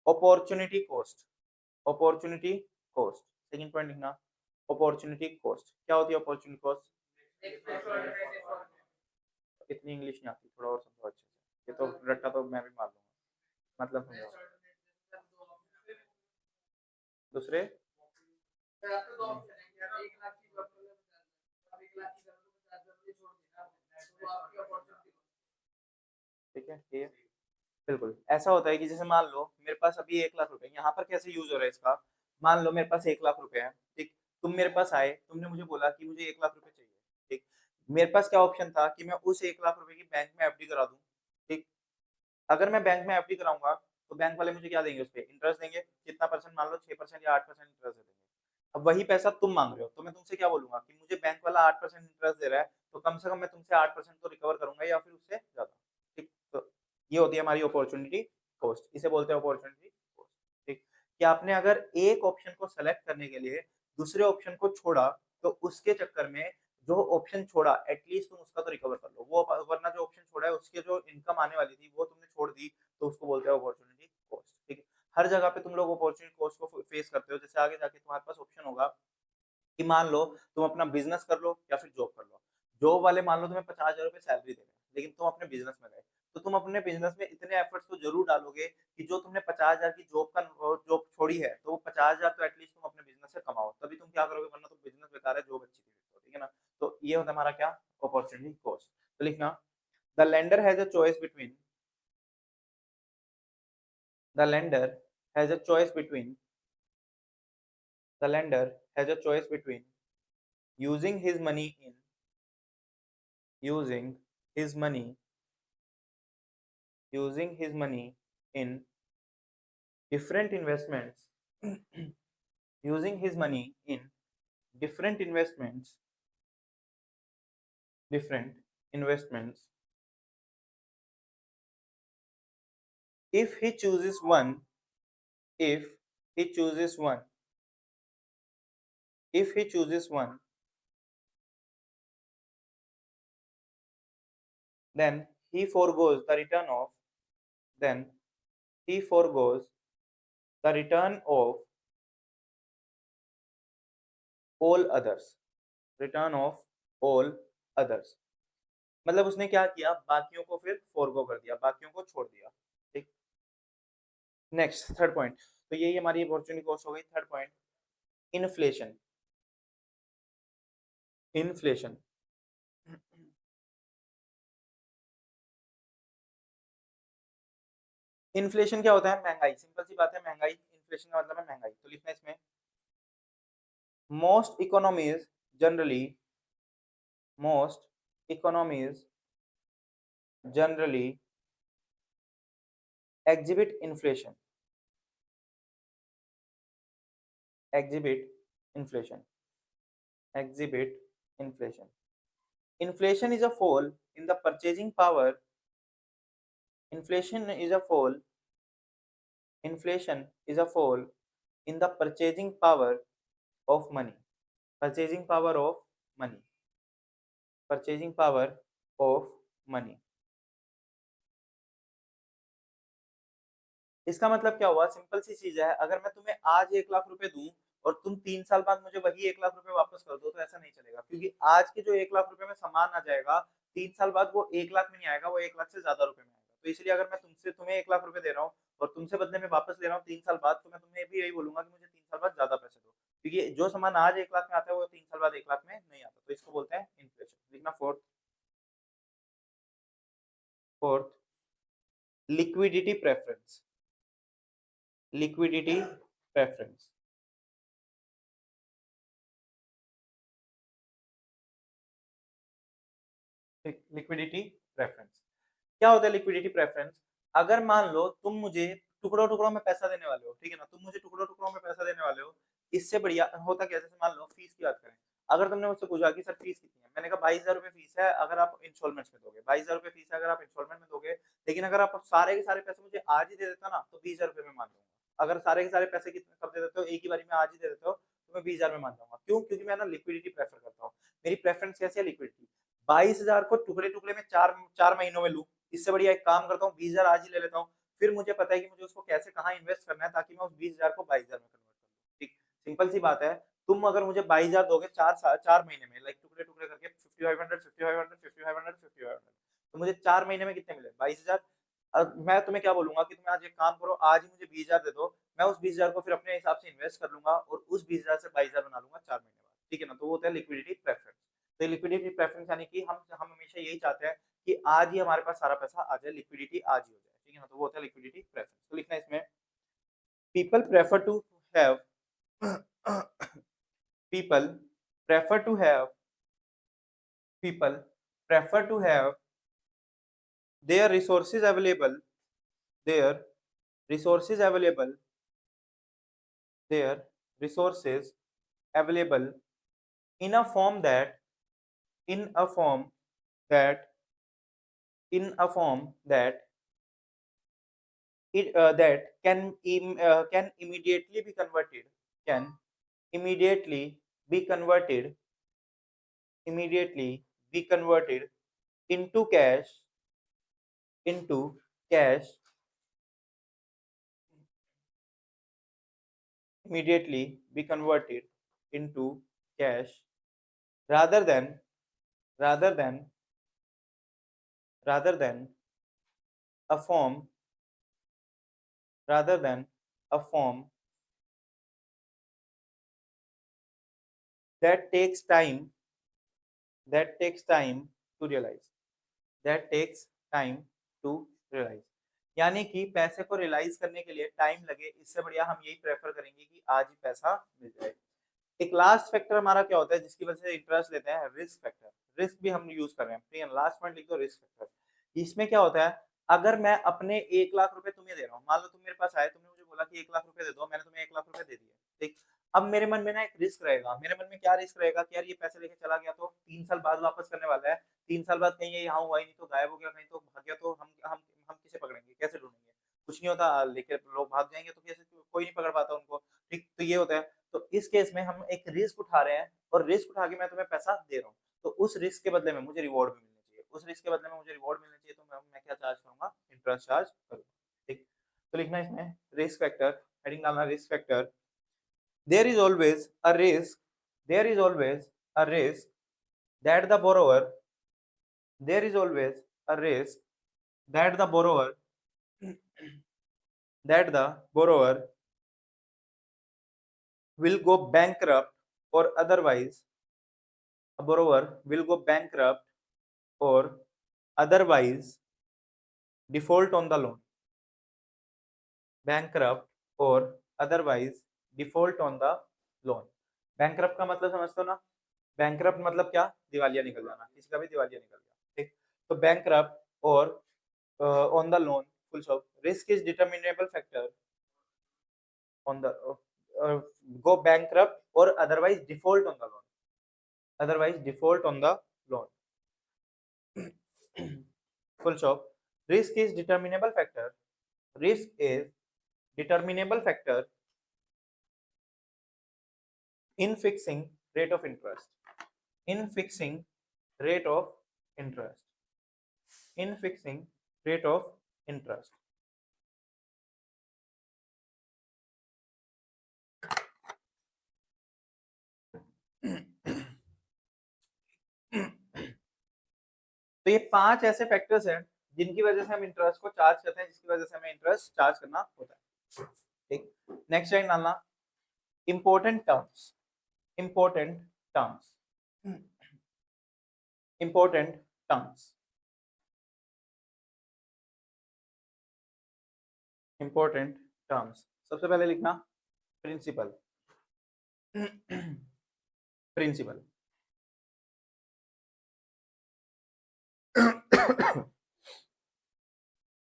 opportunity cost, opportunity cost, second point लिखना अपॉर्चुनिटी कॉस्ट। क्या होती है अपॉर्चुनिटी कॉस्ट? इतनी इंग्लिश नहीं आती, थोड़ा और समझो अच्छे से, ये तो रट्टा तो मैं भी मार लूंगा, मतलब समझो। दूसरे ठीक है, ये बिल्कुल ऐसा होता है कि जैसे मान लो मेरे पास अभी 1 लाख रुपए, यहाँ पर कैसे यूज हो रहा है इसका, मान लो मेरे पास 1 लाख रुपए है। ठीक, तुम मेरे पास आए, तुमने मुझे बोला कि मुझे 1 लाख रुपए चाहिए। ठीक, मेरे पास क्या ऑप्शन था कि मैं उस 1 लाख रुपए की बैंक में एफडी करा दूं। ठीक, अगर मैं बैंक में एफडी कराऊंगा तो बैंक वाले मुझे क्या देंगे, उस पर इंटरेस्ट देंगे, कितना परसेंट, मान लो 6% या 8% इंटरेस्ट दे देंगे। अब वही पैसा तुम मांग रहे हो तो मैं तुमसे क्या बोलूंगा कि मुझे बैंक वाला 8% इंटरेस्ट दे रहा है, तो कम से कम मैं तुमसे 8% तो रिकवर करूंगा या फिर उससे ज्यादा। ठीक, तो ये होती है हमारी अपॉर्चुनिटी कॉस्ट, इसे बोलते हैं अपॉर्चुनिटी कॉस्ट। ठीक, कि आपने अगर एक ऑप्शन को सेलेक्ट करने के लिए दूसरे ऑप्शन को छोड़ा तो उसके चक्कर में जो ऑप्शन छोड़ा एटलीस्ट तुम उसका तो रिकवर कर लो, वो वरना जो ऑप्शन छोड़ा है उसके जो इनकम आने वाली थी वो तुमने छोड़ दी, तो उसको बोलते हैं अपॉर्चुनिटी कॉस्ट। ठीक है, हर जगह पे तुम लोग अपॉर्चुनिटी कॉस्ट को फेस करते हो। जैसे आगे जाके तुम्हारे पास ऑप्शन होगा कि मान लो तुम अपना बिजनेस कर लो या फिर जॉब कर लो। जॉब वाले मान लो तुम्हें 50,000 रुपए सैलरी दे रहे हैं, लेकिन तुम अपने बिजनेस में गए, तो तुम अपने बिजनेस में इतने एफर्ट्स तो जरूर डालोगे कि जो तुमने 50,000 की जॉब छोड़ी है तो वो 50,000 तो एटलीस्ट तुम अपने बिजनेस से कमाओ, तभी तुम क्या करोगे, वरना तो बिजनेस बेकार है, जॉब अच्छी थी। ठीक है ना? तो ये होता है हमारा क्या, अपॉर्चुनिटी कॉस्ट। तो लिखना the lender has a choice between, the lender has a choice between, the lender has a choice between using his money in, using his money, using his money in different investments, using his money in different investments, different investments. If he chooses one, if he chooses one, if he chooses one, then he foregoes the return of, then he foregoes the return of all others, return of all others, मतलब उसने क्या किया, बाकियों को फिर forgo कर दिया, बाकियों को छोड़ दिया। ठीक, नेक्स्ट थर्ड पॉइंट, तो यही हमारी अपॉर्चुनिटी कॉस्ट हो गई। Third point, inflation. Inflation, inflation क्या होता है? महंगाई, सिंपल सी बात है, महंगाई। इन्फ्लेशन का मतलब है महंगाई, तो लिखना इसमें most economies generally, most economies generally exhibit inflation, exhibit inflation, exhibit inflation. Inflation is a fall in the purchasing power. Inflation is a fall. Inflation is a fall in the purchasing power of money. Purchasing power of money. Purchasing power of money. इसका मतलब क्या हुआ? Simple सी चीज है, अगर मैं तुम्हें आज 1 लाख रुपए दूं और तुम 3 साल बाद मुझे वही 1 लाख रुपए वापस कर दो, तो ऐसा नहीं चलेगा, क्योंकि आज के जो 1 लाख रुपए में सामान आ जाएगा, 3 साल बाद वो 1 लाख में नहीं आएगा, वो 1 लाख से ज्यादा रुपए में आएगा। तो इसलिए अगर मैं तुमसे तुम्हें 1 लाख रुपए दे रहा हूँ और तुमसे बदले में वापस ले रहा हूँ 3 साल बाद, तो मैं तुम्हें भी यही बोलूंगा कि मुझे 3 साल बाद ज्यादा पैसे दो, क्योंकि जो सामान आज 1 लाख में आता है वो 3 साल बाद 1 लाख में नहीं आता। तो इसको बोलते हैं इन्फ्लेशन। लिखना fourth, fourth, liquidity preference. Liquidity preference, liquidity preference. क्या होता है लिक्विडिटी प्रेफरेंस? अगर मान लो तुम मुझे टुकड़ों टुकड़ों में पैसा देने वाले हो, ठीक है ना, तुम मुझे टुकड़ों टुकड़ों में पैसा देने वाले हो, इससे बढ़िया होता क्या, जैसे मान लो फीस की बात करें, अगर तुमने मुझसे पूछा कि सर फीस कितनी है, मैंने कहा 22,000 रुपए फीस है अगर आप इंस्टॉलमेंट्स में दोगे, 22,000 रुपए फीस है अगर आप इंस्टॉलमेंट में दोगे, लेकिन अगर आप सारे के सारे पैसे मुझे आज ही दे देते हो ना, तो 20,000 रुपए में मान लूंगा। अगर सारे के सारे पैसे कितने कब दे देते हो, एक ही बारी में आज ही दे देते हो, तो मैं 20,000 में मान जाऊंगा। क्यों? क्योंकि मैं ना लिक्विडिटी प्रेफर करता हूँ। मेरी प्रेफरेंस कैसी है? लिक्विडिटी। 22,000 को टुकड़े टुकड़े में चार चार महीनों में लूं, इससे बढ़िया एक काम करता हूँ 20,000 आज ही ले लेता हूँ, फिर मुझे पता है कि मुझे उसको कैसे कहाँ इन्वेस्ट करना है, ताकि मैं उस 20,000 को 22,000 में कन्वर्ट कर लूँ। ठीक, सिंपल सी बात है। तुम अगर मुझे 22,000 दोगे 4 महीने में, लाइक टुकड़े टुकड़े करके 5500 5500 5500 5500, तो मुझे 4 महीने में कितने मिले? 22,000। मैं तुम्हें क्या बोलूंगा कि तुम आज एक काम करो, आज ही मुझे 20,000 दे दो, मैं उस 20,000 को फिर अपने हिसाब से इन्वेस्ट कर लूंगा और उस 20,000 से 22,000 बना लूंगा 4 महीने बाद। ठीक है ना, तो वो होता है लिक्विडिटी प्रेफरेंस। तो लिक्विडिटी प्रेफरेंस यानी कि हम हमेशा यही चाहते हैं कि आज ही हमारे पास सारा पैसा आ जाए, लिक्विडिटी आज ही हो जाए। ठीक है ना, तो वो होता है लिक्विडिटी प्रेफरेंस। तो लिखना है इसमें people prefer to have people prefer to have people prefer to have their resources available, their resources available, their resources available in a form that in a form that in a form that that can immediately be converted, can immediately be converted, immediately be converted into cash, into cash, immediately be converted into cash, rather than rather than rather than a form, rather than a form that takes time, that takes time to realize, that takes time to realize। यानी कि पैसे को realise करने के लिए time लगे, इससे बढ़िया हम यही प्रेफर करेंगे कि आज ही पैसा मिल जाए। एक लास्ट फैक्टर हमारा क्या होता है जिसकी वजह से इंटरेस्ट लेते हैं? Risk factor. रिस्क भी हम यूज कर रहे हैं, ठीक है, लास्ट पॉइंट लिख दो रिस्क फैक्टर। इसमें क्या होता है, अगर मैं अपने 1 लाख रुपए तुम्हें दे रहा हूँ, मान लो तुम मेरे पास आए, तुमने मुझे बोला कि 1 लाख रुपए दे दो, मैंने तुम्हें 1 लाख रुपए दे दिए, ठीक। अब मेरे मन में ना एक रिस्क रहेगा, मेरे मन में क्या रिस्क रहेगा कि यार ये पैसे लेके चला गया तो 3 साल बाद वापस करने वाला है, 3 साल बाद कहीं ये यहाँ हुआ ही नहीं तो गायब हो गया, कहीं तो भाग गया, तो हम किसे पकड़ेंगे, कैसे ढूंढेंगे? कुछ नहीं होता, लेके लोग भाग जाएंगे, तो कैसे, कोई नहीं पकड़ पाता उनको। ठीक, तो ये होता है। तो इस केस में हम एक रिस्क उठा रहे हैं, और रिस्क उठा के मैं तुम्हें पैसा दे रहा हूँ, तो उस रिस्क के बदले में मुझे रिवॉर्ड भी मिलना चाहिए, उस रिस्क के बदले में मुझे रिवॉर्ड मिलना चाहिए, तो मैं क्या चार्ज करूंगा? इंटरेस्ट चार्ज करूंगा। ठीक, तो लिखना है इसमें रिस्क फैक्टर, हेडिंग डालना risk factor. There is always a risk, there is always a risk that the borrower there is always a risk that the borrower that the borrower will go bankrupt or otherwise a borrower will go bankrupt or otherwise default on the loan. Bankrupt or otherwise default on the loan. Bankrupt का मतलब समझते हो ना? Bankrupt मतलब क्या? दिवालिया निकल जाना, किसी का भी दिवालिया निकल गया, ठीक? तो bankrupt और on the loan, full stop. Risk is determinable factor on the go bankrupt or otherwise default on the loan. Otherwise default on the loan. Full stop. Risk is determinable factor. Risk is determinable factor in fixing rate of interest. In fixing rate of interest. In fixing rate of interest. तो ये 5 ऐसे factors हैं जिनकी वजह से हम interest को charge करते हैं, जिसकी वजह से हमें इंटरेस्ट चार्ज करना होता है, ठीक? नेक्स्ट लाइन डालना, important terms, important terms, important terms, important terms. सबसे पहले लिखना principal, principal.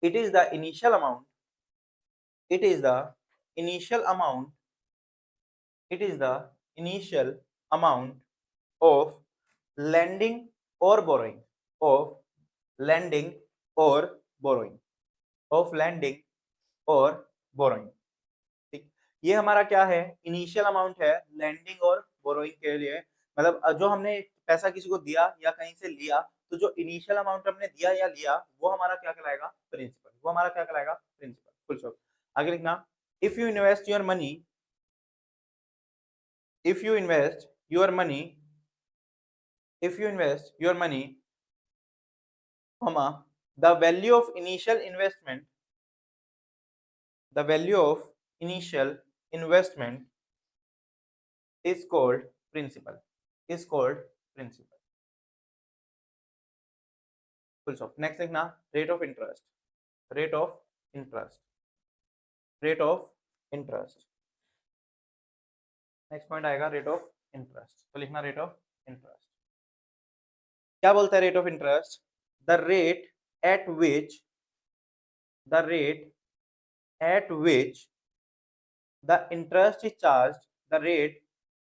It is the initial amount, it is the initial amount, it is the initial amount of lending or borrowing, of lending or borrowing, of lending or borrowing, ठीक? ये हमारा क्या है? Initial amount है landing और borrowing के लिए। मतलब जो हमने पैसा किसी को दिया या कहीं से लिया, तो जो इनिशियल अमाउंट हमने दिया या लिया, वो हमारा क्या कहलाएगा? प्रिंसिपल। वो हमारा क्या कहलाएगा? प्रिंसिपल। Full stop. आगे लिखना, if you invest your money, if you invest your money, if you invest your money, comma, the value of initial investment, the value of initial investment is called principal, is called principal. Full stop. Next लिखना, rate of interest, rate of interest, rate of interest. Next point आएगा rate of interest, तो लिखना rate of interest. क्या बोलता है rate of interest? The rate at which, the rate at which the interest is charged, the rate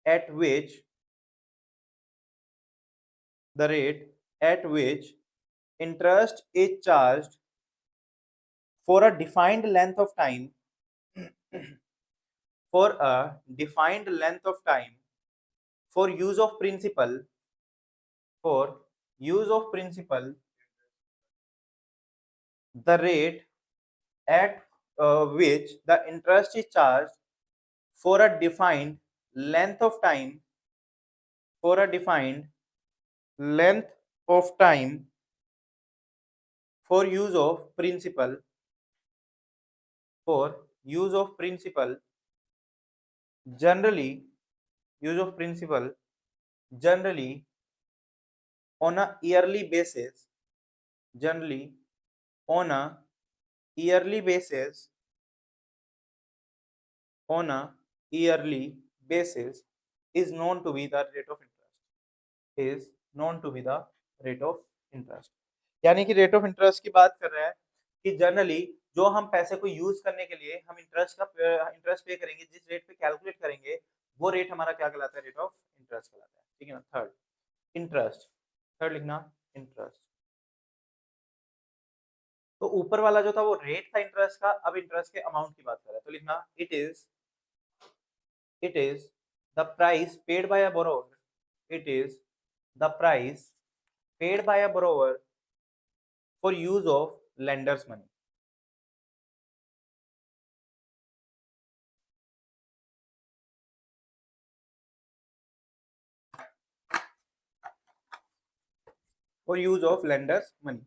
at which, the rate at which interest is charged for a defined length of time, for a defined length of time, for use of principal, for use of principal, the rate at which the interest is charged for a defined length of time, for a defined length of time, for use of principal, for use of principal, generally use of principal, generally on a yearly basis, generally on a yearly basis, on a yearly basis is known to be the rate of interest, is known to be the rate of interest। यानी कि rate of interest की बात कर रहा है कि generally जो हम पैसे को यूज करने के लिए हम इंटरेस्ट पे करेंगे, जिस रेट पे कैलकुलेट करेंगे, वो रेट हमारा क्या कहलाता है? रेट ऑफ इंटरेस्ट कहलाता है, ठीक है ना? थर्ड इंटरेस्ट, थर्ड लिखना इंटरेस्ट। तो ऊपर वाला जो था वो रेट था इंटरेस्ट का, अब इंटरेस्ट के अमाउंट की बात कर रहा है, तो लिखना it is the price paid by a borrower, it is the price paid by a borrower for use of lender's money, और यूज ऑफ लेंडर्स मनी।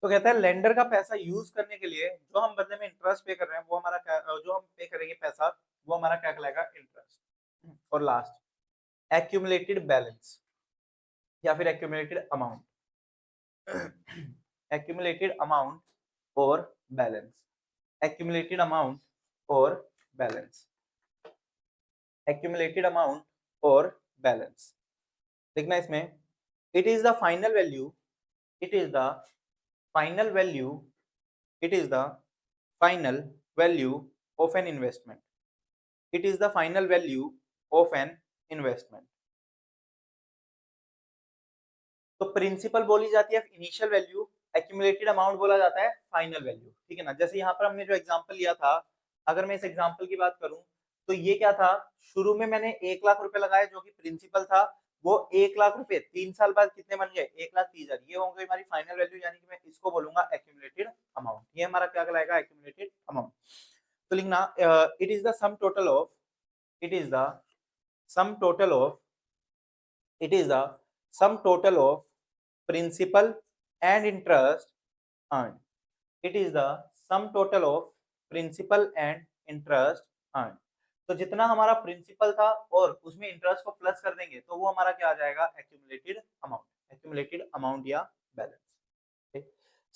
तो कहता है लेंडर का पैसा यूज करने के लिए जो हम बदले में इंटरेस्ट पे कर रहे हैं वो हमारा क्या, जो हम पे करेंगे पैसा वो हमारा क्या कहलाएगा, इंटरेस्ट। और लास्ट एक्यूमुलेटेड बैलेंस या फिर एक्यूमुलेटेड अमाउंट, accumulated amount और balance, accumulated amount और balance, accumulated amount और balance। देखना इसमें, it is the final value, it is the final value, it is the final value of an investment, it is the final value of an investment। तो principal बोली जाती है initial value, accumulated amount बोला जाता है final value, ठीक है ना। जैसे यहाँ पर हमने जो एग्जांपल लिया था, अगर मैं इस एग्जांपल की बात करूं तो ये क्या था, शुरू में मैंने 1 लाख रुपए लगाए जो कि प्रिंसिपल था, वो 1 लाख रुपए 3 साल बाद कितने बन गए, 1,30,000, ये होंगे हमारी फाइनल वैल्यू, यानी कि मैं इसको बोलूंगा एक्यूमुलेटेड अमाउंट। ये हमारा क्या कहलाएगा, एक्यूमुलेटेड अमाउंट। तो लिखना it is the sum total of, it is the sum total of, it is the sum total of principal and interest earned, it is the sum total of principal and interest earned। तो जितना हमारा principal था और उसमें interest को plus कर देंगे तो वो हमारा क्या आ जाएगा, एक्यूमुलेटेड अमाउंट, एक्यूमुलेटेड अमाउंट या बैलेंस। ठीक,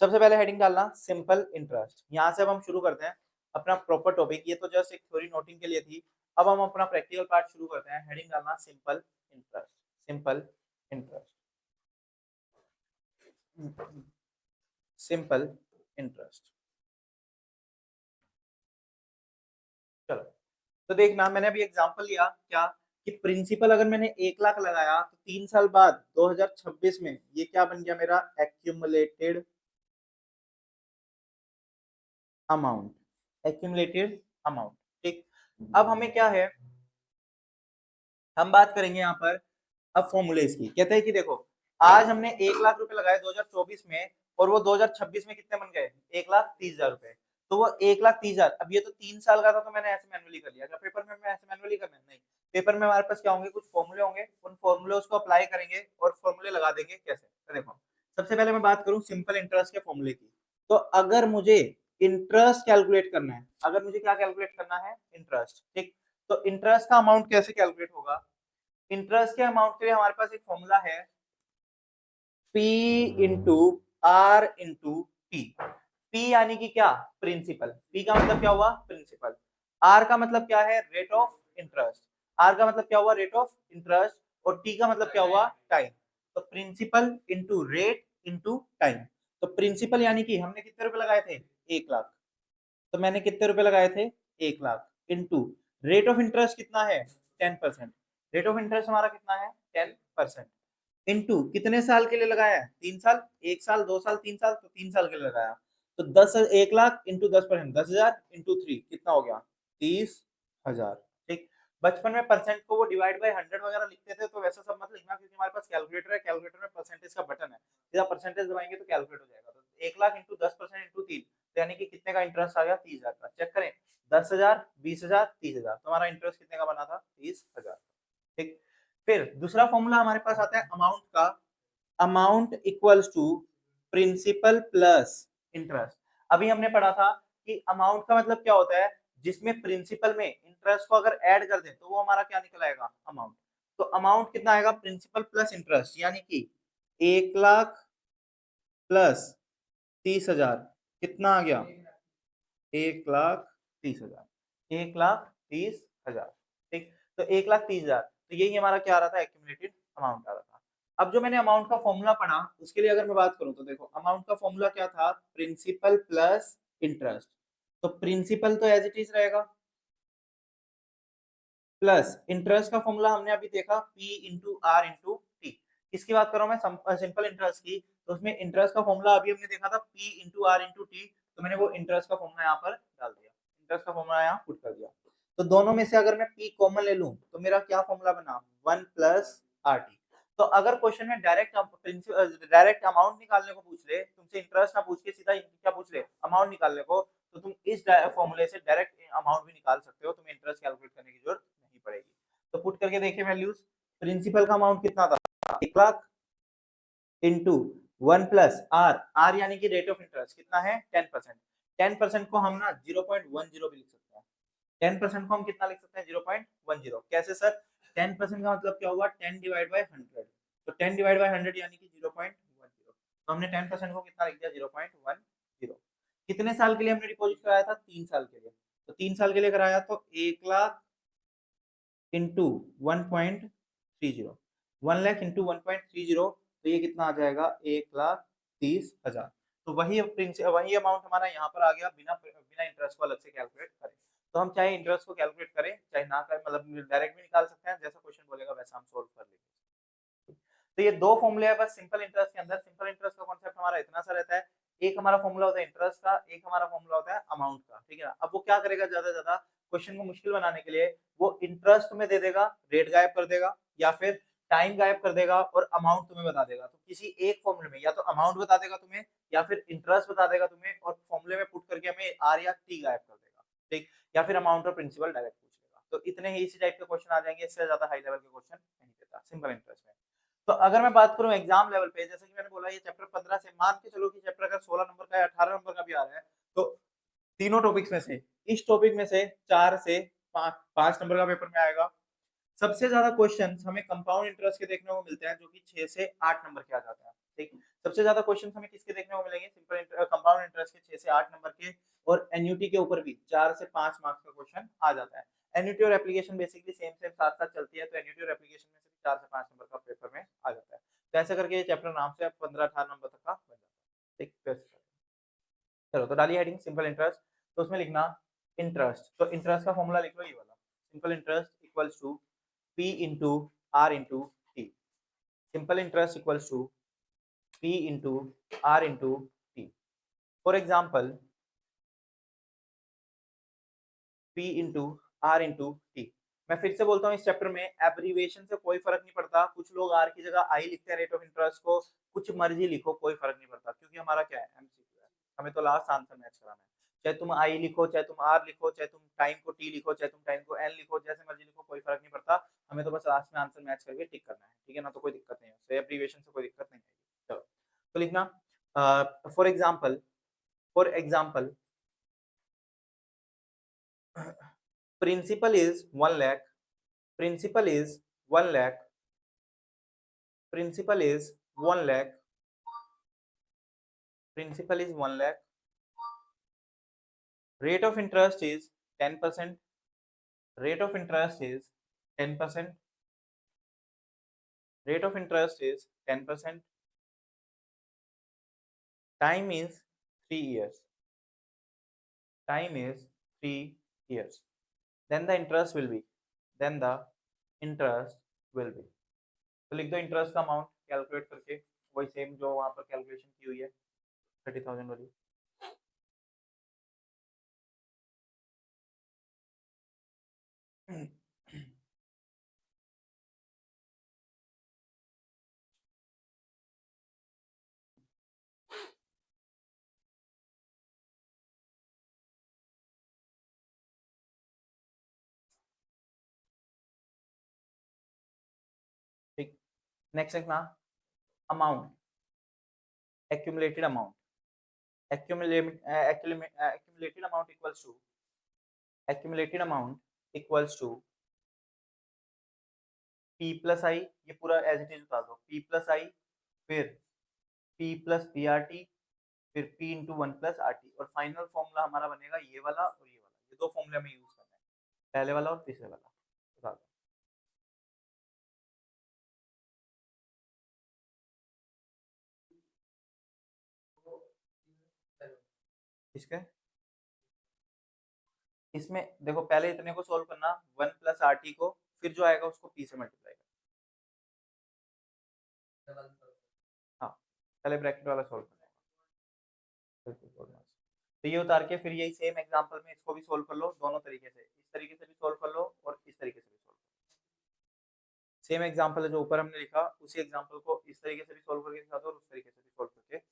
सबसे पहले हेडिंग डालना सिंपल इंटरेस्ट। यहाँ से अब हम शुरू करते हैं अपना प्रॉपर टॉपिक। ये तो जस्ट एक थ्योरी नोटिंग के लिए थी, अब हम अपना प्रैक्टिकल पार्ट शुरू करते हैं। हेडिंग डालना simple interest, simple interest, simple interest. चलो, तो देखना मैंने अभी एग्जांपल लिया क्या, कि प्रिंसिपल अगर मैंने 1 लाख लगाया तो 3 साल बाद 2026 में ये क्या बन गया मेरा, एक्यूमुलेटेड अमाउंट, एक्यूमुलेटेड अमाउंट। ठीक, अब हमें क्या है, हम बात करेंगे यहाँ पर अब फॉर्मूलेज की। कहते हैं कि देखो आज हमने 1 लाख रुपए लगाए 2024 में और वो 2026 में कितने बन गए, 1,30,000 रुपए। तो वो 1,30,000, अब ये तो 3 साल का था तो मैंने ऐसे मैनुअली कर लिया। पेपर में मैं ऐसे मैनुअली करना है नहीं, पेपर में हमारे पास क्या होंगे, कुछ फॉर्मूले होंगे, उन फॉर्मूले को अप्लाई करेंगे और फॉर्मूले लगा देंगे। कैसे, तो देखो सबसे पहले मैं बात करूं सिंपल इंटरेस्ट के फॉर्मूले की। तो अगर मुझे इंटरेस्ट कैलकुलेट करना है, अगर मुझे क्या कैलकुलेट करना है, इंटरेस्ट। ठीक, तो इंटरेस्ट का अमाउंट कैसे कैलकुलेट होगा, इंटरेस्ट के अमाउंट के लिए हमारे पास एक फॉर्मूला है, P into R into T. P यानी कि क्या, प्रिंसिपल। P का मतलब क्या हुआ, प्रिंसिपल। R का मतलब क्या है, रेट ऑफ इंटरेस्ट। R का मतलब क्या हुआ, रेट ऑफ इंटरेस्ट। और T का मतलब क्या हुआ, टाइम। तो principal into rate into time. तो प्रिंसिपल यानी कि हमने कितने रुपए लगाए थे, 1 लाख, तो मैंने कितने रुपए लगाए थे, 1 lakh, into rate of interest कितना है, 10%। रेट ऑफ इंटरेस्ट हमारा कितना है, 10%। इंटू कितने साल के लिए लगाया है, 3 साल, 1 साल, 2 साल, 3 साल, तो 3 साल के लिए लगाया। तो 1 लाख इंटू 10%, 10,000 इंटू 3 कितना हो गया, 30,000। ठीक, बचपन में परसेंट को वो डिवाइड बाय 100 वगैरह लिखते थे, तो वैसा सब मत लिखना क्योंकि हमारे पास कैलकुलेटर है, कैलकुलेटर में परसेंटेज का बटन है, सीधा परसेंटेज दबाएंगे तो कैलकुलेट हो जाएगा। तो 1 लाख इंटू 10% इंटू 3, यानी कि कितने का इंटरेस्ट आ गया, 30,000 का। चेक करें, 10,000, 20,000, 30,000, तो हमारा इंटरेस्ट कितने का बना था, 30,000। ठीक, फिर दूसरा फॉर्मूला हमारे पास आता है अमाउंट का, amount equals to principal plus interest. अभी हमने पढ़ा था कि अमाउंट का मतलब क्या होता है, जिसमें प्रिंसिपल में इंटरेस्ट को अगर ऐड कर दें तो वो हमारा क्या निकल आएगा, अमाउंट। तो अमाउंट कितना आएगा, प्रिंसिपल प्लस इंटरेस्ट, यानी कि 1 लाख प्लस 30,000 कितना आ गया, 1,30,000, 1,30,000। ठीक, तो 1,30,000, तो यही हमारा क्या आ रहा था, एक्यूमुलेटेड अमाउंट आ रहा था। अब जो मैंने अमाउंट का फॉर्मूला पढ़ा उसके लिए अगर मैं बात करूं तो देखो अमाउंट का फॉर्मूला क्या था, प्रिंसिपल प्लस इंटरेस्ट। तो प्रिंसिपल तो एज इट इज रहेगा, प्लस इंटरेस्ट का फॉर्मूला हमने अभी देखा, P into R into T. किसकी बात कर रहा हूं मैं, सिंपल इंटरेस्ट की। तो उसमें इंटरेस्ट का फॉर्मूला अभी हमने देखा था, P into R into T, तो मैंने वो इंटरेस्ट का फॉर्मूला यहाँ पर डाल दिया, इंटरेस्ट का फॉर्मूला यहाँ पुट कर दिया। तो दोनों में से अगर मैं P कॉमन ले लूं तो मेरा क्या फॉर्मूला बना, 1 प्लस आर टी। तो अगर क्वेश्चन में डायरेक्ट अमाउंट निकालने को पूछ ले, तुमसे इंटरेस्ट ना पूछ के सीधा क्या पूछ ले, अमाउंट निकालने को, तो तुम इस फॉर्मूले से डायरेक्ट अमाउंट भी निकाल सकते हो, तुम्हें इंटरेस्ट कैलकुलेट करने की जरूरत नहीं पड़ेगी। तो पुट करके देखिए वैल्यूज, प्रिंसिपल का अमाउंट कितना था, 1 लाख, इंटू 1 + आर यानी कि रेट ऑफ इंटरेस्ट कितना है 10%। 10% को हम ना 0.10 भी लिख सकते हैं। 10% को हम कितना लिख सकते हैं 0.10। कैसे सर? 10% का मतलब क्या हुआ 10/100। तो 10/100 यानी कि 0.10। तो हमने 10% को कितना लिख दिया 0.10। कितने साल के लिए हमने डिपॉजिट कराया था 3 साल के लिए। तो 3 साल के लिए कराया तो 1 लाख इंटू 1.30 1 लाख इंटू 1.30। तो ये कितना आ जाएगा 1,30,000। तो वही अमाउंट हमारा यहाँ पर आ गया बिना बिना इंटरेस्ट को अलग से कैलकुलेट करें। तो हम चाहे इंटरेस्ट को कैलकुलेट करें चाहे ना करें, मतलब डायरेक्ट भी निकाल सकते हैं, जैसा क्वेश्चन बोलेगा वैसा हम सोल्व कर लेंगे। तो ये दो फॉर्मूले है बस सिंपल इंटरेस्ट के अंदर। सिंपल इंटरेस्ट का कॉन्सेप्ट हमारा इतना सा रहता है, एक हमारा फॉर्मूला होता है इंटरेस्ट का, एक हमारा फॉर्मूला होता है अमाउंट का, ठीक है ना। अब वो क्या करेगा ज्यादा ज्यादा क्वेश्चन को मुश्किल बनाने के लिए, वो इंटरेस्ट तुम्हें दे देगा, रेट गायब कर देगा, या फिर टाइम गायब कर देगा और अमाउंट तुम्हें बता देगा। तो किसी एक फॉर्मूले में या तो अमाउंट बता देगा तुम्हें या फिर इंटरेस्ट बता देगा तुम्हें, और फॉर्मूले में पुट करके हमें आर या टी गायब कर देगा, ठीक, या फिर अमाउंट और प्रिंसिपल डायरेक्ट पूछ लेगा। तो इतने ही इसी टाइप के क्वेश्चन आ जाएंगे, इससे ज्यादा हाई लेवल के क्वेश्चन नहीं देता सिंपल इंटरेस्ट में। तो अगर मैं बात करूं एग्जाम लेवल पे, जैसे कि मैंने बोला ये चैप्टर 15 से मान के चलो कि चैप्टर अगर 16 नंबर का या 18 नंबर का भी आ रहा है, तो तीनों टॉपिक्स में से इस टॉपिक में से 4 से 5 नंबर का पेपर में आएगा। सबसे ज्यादा क्वेश्चंस हमें कंपाउंड इंटरेस्ट के देखने को मिलते हैं, जो कि 6 से 8 नंबर के आ जाते हैं, ठीक। सबसे ज्यादा क्वेश्चंस हमें किसके देखने को मिलेंगे सिंपल कंपाउंड इंटरेस्ट के 6 से 8 नंबर के, और एनयूटी के ऊपर भी 4 से 5 मार्क्स का क्वेश्चन आ जाता है। एनयूटी और एप्लीकेशन बेसिकली सेम सेम साथ साथ चलती है, तो एनयूटी और एप्लीकेशन में से 4 से 5 नंबर का पेपर में आ जाता है। तो ऐसे करके ये चैप्टर नाम से 15-18 नंबर तक का बन जाता है, ठीक। चलो तो डालिए हेडिंग सिंपल इंटरेस्ट। तो उसमें लिखना इंटरेस्ट, तो इंटरेस्ट का फॉर्मूला लिख लो ये वाला, simple interest equals to P into R into T. Simple interest equals to P into R into T. For example P into R into T. मैं फिर से बोलता हूँ इस चैप्टर में एब्रीविएशन से कोई फर्क नहीं पड़ता। कुछ लोग आर की जगह आई लिखते हैं रेट ऑफ इंटरेस्ट को, कुछ मर्जी लिखो कोई फर्क नहीं पड़ता, क्योंकि हमारा क्या है एमसीक्यू है, हमें तो लास्ट आंसर मैच कराना है। चाहे तुम आई लिखो, चाहे तुम आर लिखो, चाहे तुम टाइम को टी लिखो, चाहे तुम टाइम को एन लिखो, जैसे मर्जी लिखो कोई फर्क नहीं पड़ता। हमें तो बस लास्ट में आंसर मैच करके टिक करना है, ठीक है ना। तो कोई दिक्कत नहीं है, एब्रीविएशन से कोई दिक्कत नहीं है। चलो तो लिखना for example principal is 1 lakh, principal is 1 lakh, principal is 1 lakh, principal is 1 lakh, rate of interest is 10%, rate of interest is 10%, rate of interest is 10%, time is 3 years, time is 3 years, then the interest will be, then the interest will be। तो लिख दो interest का amount calculate करके, वही same जो वहां पर calculation की हुई है 30,000 वाली। ठीक, नेक्स्ट लिखना amount, accumulated amount, accumulated amount equals to, accumulated amount equals to p plus I, ये पूरा एज इट इज उतार दो, p प्लस आई, फिर p plus B R T, फिर p इंटू 1 + RT, और फाइनल फॉर्मूला हमारा बनेगा ये वाला और ये वाला। ये दो फॉर्मूले हमें यूज करना है, पहले वाला और तीसरे वाला। उतार दो इसके, इसमें देखो पहले इतने को सोल्व करना 1 + RT को, फिर जो आएगा उसको p से मल्टीप्लाई करना। हाँ, पहले ब्रैकेट वाला सोल्व करना है। तो ये उतार के फिर यही सेम एग्जांपल में इसको भी सोल्व कर लो दोनों तरीके से, इस तरीके से भी सोल्व कर लो और इस तरीके से भी सोल्व कर लो। सेम एग्जांपल है जो ऊपर हमने लिखा, उसी एग्जांपल को इस तरीके से भी सोल्व करके दिखा दो और उस तरीके से भी सोल्व करके दिखा दो।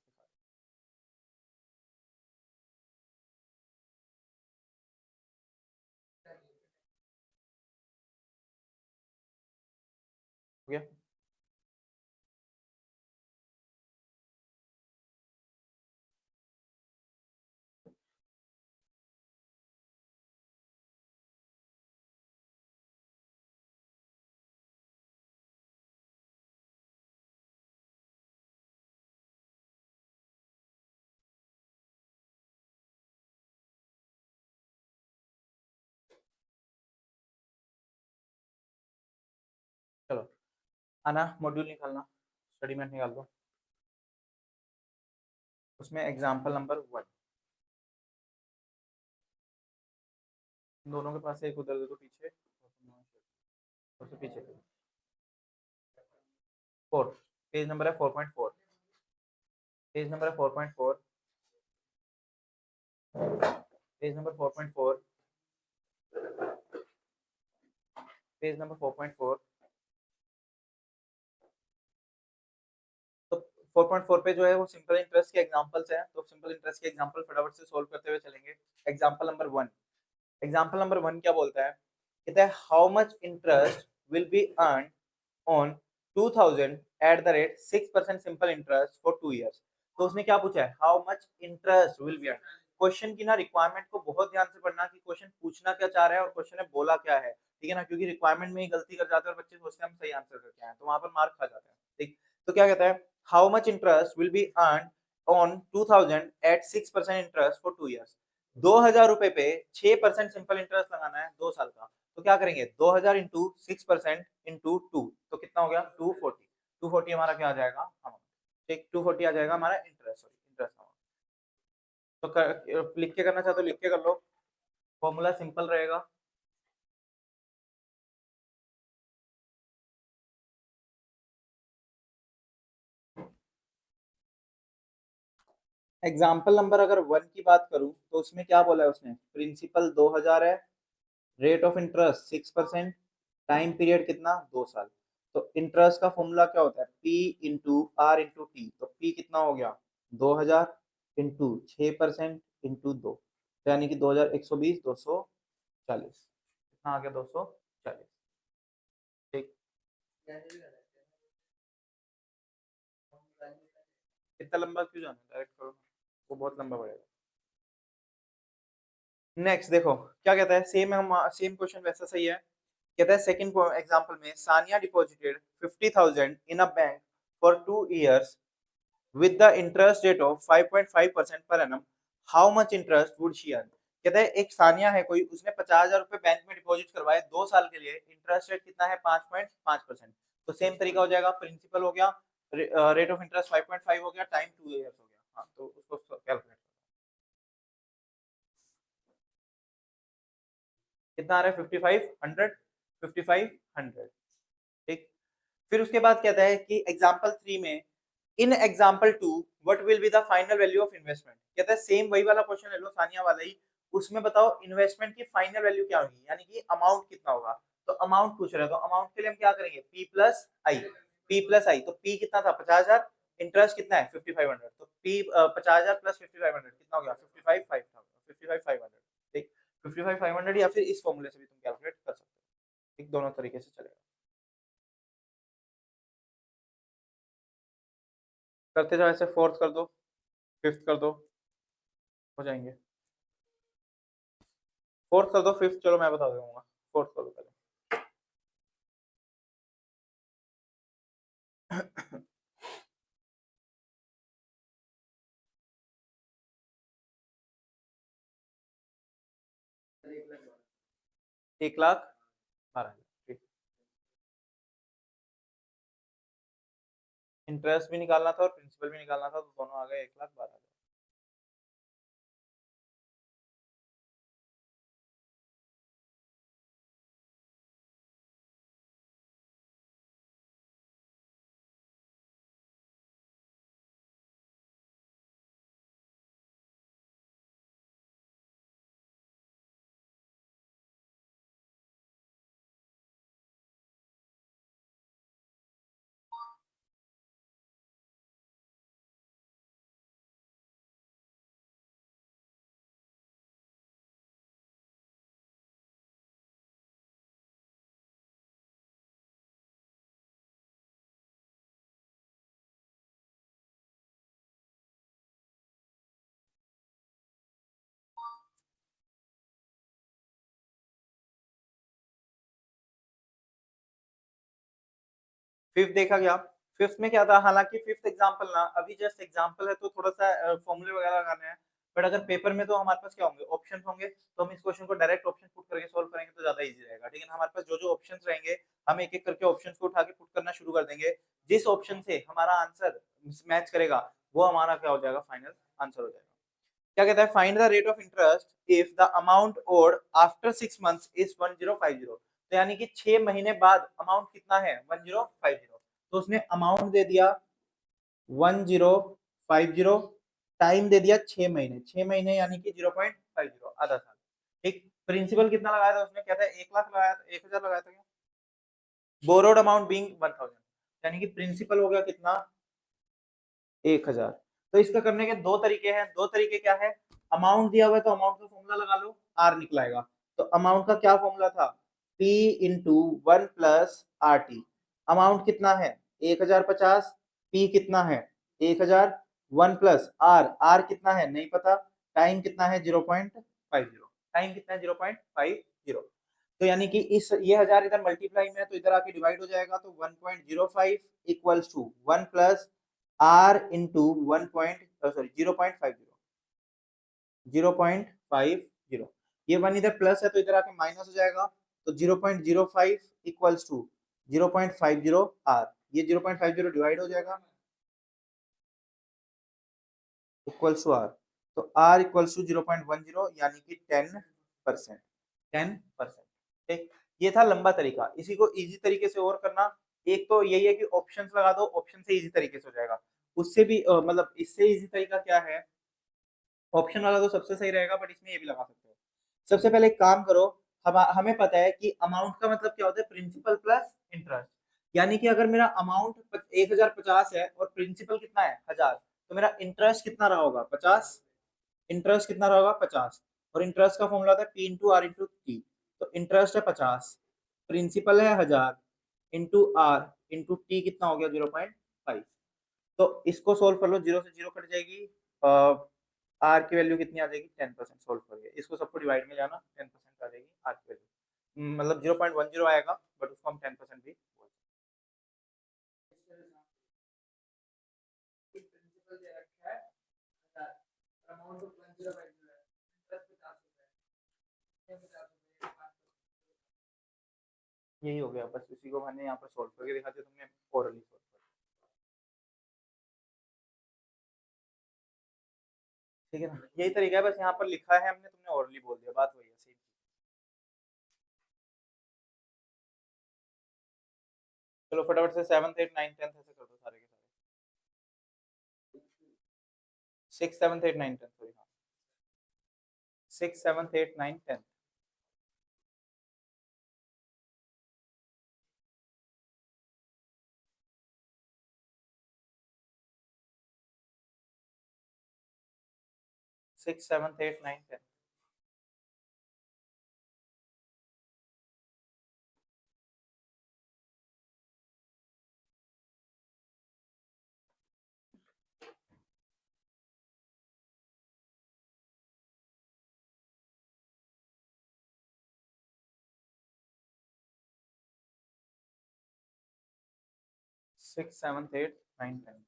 आना मॉड्यूल निकालना, स्टडी मैट निकाल दो, उसमें एग्जाम्पल नंबर 1 दोनों के पास एक उधर दे दो पीछे, उससे पीछे 4 पेज नंबर है 4.4, पेज नंबर है 4.4, पेज नंबर 4.4, पेज नंबर 4.4। तो 4.4 पे जो है वो सिंपल इंटरेस्ट के एग्जांपल्स हैं, तो सिंपल इंटरेस्ट के एग्जांपल फटाफट से सोल्व करते हुए चलेंगे। एग्जांपल नंबर 1, एग्जांपल नंबर 1 क्या बोलता है, कहता है how much interest will be earn on 2000 at the rate 6% simple interest for 2 years. तो उसने क्या पूछा है, how much interest will be earn. Question की ना रिक्वायरमेंट को बहुत ध्यान से पढ़ना कि क्वेश्चन पूछना क्या चाह रहा है और क्वेश्चन ने बोला क्या है, ठीक है ना, क्योंकि रिक्वायरमेंट में ही गलती कर जाते हैं और बच्चे सोचते हैं हम सही आंसर करके आए, तो वहां पर मार्क खा जाते हैं, ठीक। तो क्या कहता है, how much interest will be earn on 2000 at 6% interest for 2 years. 2000 रुपए पे 6% सिंपल इंटरेस्ट लगाना है 2 साल का, तो क्या करेंगे 2000 इंटू 6% इंटू 2, तो कितना हो गया 240, 240 हमारा क्या आ जाएगा अमाउंट, ठीक 240 आ जाएगा हमारा इंटरेस्ट, सॉरी इंटरेस्ट अमाउंट। तो लिख के करना चाहते हो लिख के कर लो, फॉर्मूला सिंपल रहेगा। एग्जाम्पल नंबर अगर 1 की बात करूं तो उसमें क्या बोला है उसने, प्रिंसिपल 2000 है, rate of interest 6%, time period कितना 2 साल। तो इंटरेस्ट का फॉर्मूला क्या होता है, P into R into T, तो P कितना हो गया 2000 इंटू 6% इंटू 2, तो यानी कि 2000 120 240, कितना आ गया 240, ठीक। इतना लंबा क्यों जाना, डायरेक्ट करो, वो बहुत लंबा पड़ेगा। नेक्स्ट देखो क्या कहता है, सेम हम सेम क्वेश्चन वैसा सही है। कहता है सेकंड एग्जांपल में Sania deposited 50,000 in a bank for 2 years with the interest rate of 5.5% per annum, how much interest would she earn। कहता है एक सानिया है कोई, उसने 50,000 रुपए बैंक में डिपॉजिट करवाए 2 साल के लिए, इंटरेस्ट रेट कितना है 5.5%। तो सेम तरीका हो जाएगा, प्रिंसिपल हो गया, रेट ऑफ इंटरेस्ट 5.5 हो गया, टाइम 2 इयर्स हो गया, हाँ तो उसको कैलकुलेट कितना आ रहा है 5500, 5500, ठीक। फिर उसके बाद कहता है कि एग्जाम्पल 3 में in example 2 what will be the final value of investment. कहता है सेम वही वाला क्वेश्चन ले लो सानिया वाला ही, उसमें बताओ इन्वेस्टमेंट की फाइनल वैल्यू क्या होगी, यानी कि अमाउंट कितना होगा। तो अमाउंट पूछ रहे हो, तो अमाउंट के लिए हम क्या करेंगे P प्लस आई, P प्लस आई, तो P कितना था 50,000, इंटरेस्ट कितना है 5500, तो P 50,000 प्लस 5500 कितना हो गया 55,500, ठीक 55,500, या फिर इस फॉर्मूले से भी तुम कैलकुलेट कर सकते हो, ठीक दोनों तरीके से चलेगा। करते जाओ ऐसे, फोर्थ कर दो, फिफ्थ कर दो, हो जाएंगे। फोर्थ कर दो, फिफ्थ चलो मैं बता दूंगा, फोर्थ कर दो पहले। 1,12,000, ठीक। इंटरेस्ट भी निकालना था और प्रिंसिपल भी निकालना था, तो दोनों आ गए 1,12,000। फिफ्थ देखा गया। फिफ्थ में क्या था, हालांकि फिफ्थ एग्जांपल ना अभी जस्ट एग्जांपल है, तो थोड़ा सा फॉर्मूले वगैरह लगाने हैं, बट अगर पेपर में तो हमारे पास क्या होंगे, ऑप्शन होंगे, तो हम इस क्वेश्चन को डायरेक्ट ऑप्शन पुट करके सोल्व करेंगे तो ज्यादा इजी रहेगा। ठीक है, हमारे पास जो जो ऑप्शन रहेंगे हम एक एक करके ऑप्शन को उठा के पुट करना शुरू कर देंगे, जिस ऑप्शन से हमारा आंसर मैच करेगा वो हमारा क्या हो जाएगा, फाइनल आंसर हो जाएगा। क्या कहता है, find the rate of interest if the amount owed after 6 months is 1050। तो यानी कि 6 महीने बाद अमाउंट कितना है, 1050। तो उसने अमाउंट दे दिया 1050, टाइम दे दिया 6 महीने, 6 महीने यानी कि 0.50, आधा साल। ठीक, प्रिंसिपल कितना लगाया था उसने, क्या था, 1 लाख लगाया था, 1000 लगाया था क्या, बोरोड अमाउंट बीइंग 1000, यानी कि प्रिंसिपल हो गया कितना, 1000। तो इसका करने के दो तरीके हैं, दो तरीके क्या है, अमाउंट दिया हुआ है तो अमाउंट का फॉर्मूला लगा लो, आर निकलाएगा। तो अमाउंट का क्या फॉर्मूला था, पी इंटू 1 + RT। अमाउंट कितना है 1050, पी कितना है 1000, 1 + आर कितना है नहीं पता, टाइम कितना है 0.50, टाइम कितना है 0.50। तो यानी कि इस ये 1000 इधर मल्टीप्लाई में है तो इधर आके डिवाइड हो जाएगा, तो 1.05 इक्वल्स टू 1 + R इंटू 1.050। ये 1 इधर प्लस है तो इधर आके माइनस हो जाएगा, तो 0.05 इक्वल्स टू 0.50 R। ये 0.50 डिवाइड हो जाएगा, इक्वल्स टू R। तो R इक्वल्स टू 0.10 यानी कि 10%, 10%। ठीक, ये था लंबा तरीका। इसी को इजी तरीके से और करना, एक तो यही है कि ऑप्शंस लगा दो, ऑप्शन से इजी तरीके से हो जाएगा। उससे भी मतलब इससे इजी तरीका क्या है, ऑप्शन वाला तो सबसे सही रहेगा, बट इसमें ये भी लगा सकते हो। सबसे पहले एक काम करो, हमें पता है कि अमाउंट का मतलब क्या होता है, प्रिंसिपल प्लस इंटरेस्ट। यानी कि अगर मेरा अमाउंट 1050 है और प्रिंसिपल कितना है 1000, तो मेरा इंटरेस्ट कितना रहा होगा 50, इंटरेस्ट कितना रहा होगा 50। और इंटरेस्ट का फॉर्मूला था P into R into T. तो इंटरेस्ट है 50, प्रिंसिपल है 1000, इंटू आर इंटू टी कितना हो गया 0.5। तो इसको सोल्व कर लो, 0 से 0 कट जाएगी, आर की वैल्यू कितनी आ जाएगी 10%। सोल्व करिए इसको, सबको डिवाइड में जाना, 10% आ जाएगी आर की वैल्यू, मतलब 0.10 आएगा, बट उसको हम 10% भी बोल सकते हैं। यही हो गया, बस इसी को मैंने यहाँ पर सोल्व करके दिखा दिया तुमने, ओरली सोल्व कर। ठीक है ना, यही तरीका है, बस यहाँ पर लिखा है हमने, तुमने ओरली बोल दिया, बात वही है सेम। चलो फटाफट से 7th 8th 9th 10th ऐसे कर दो सारे के सारे, 6 7th 8th 9th 10th, sorry हाँ, 6 7th 8th 9th 10th। 6 7th 8th 9th 10th। 6 7th 8th 9th 10th।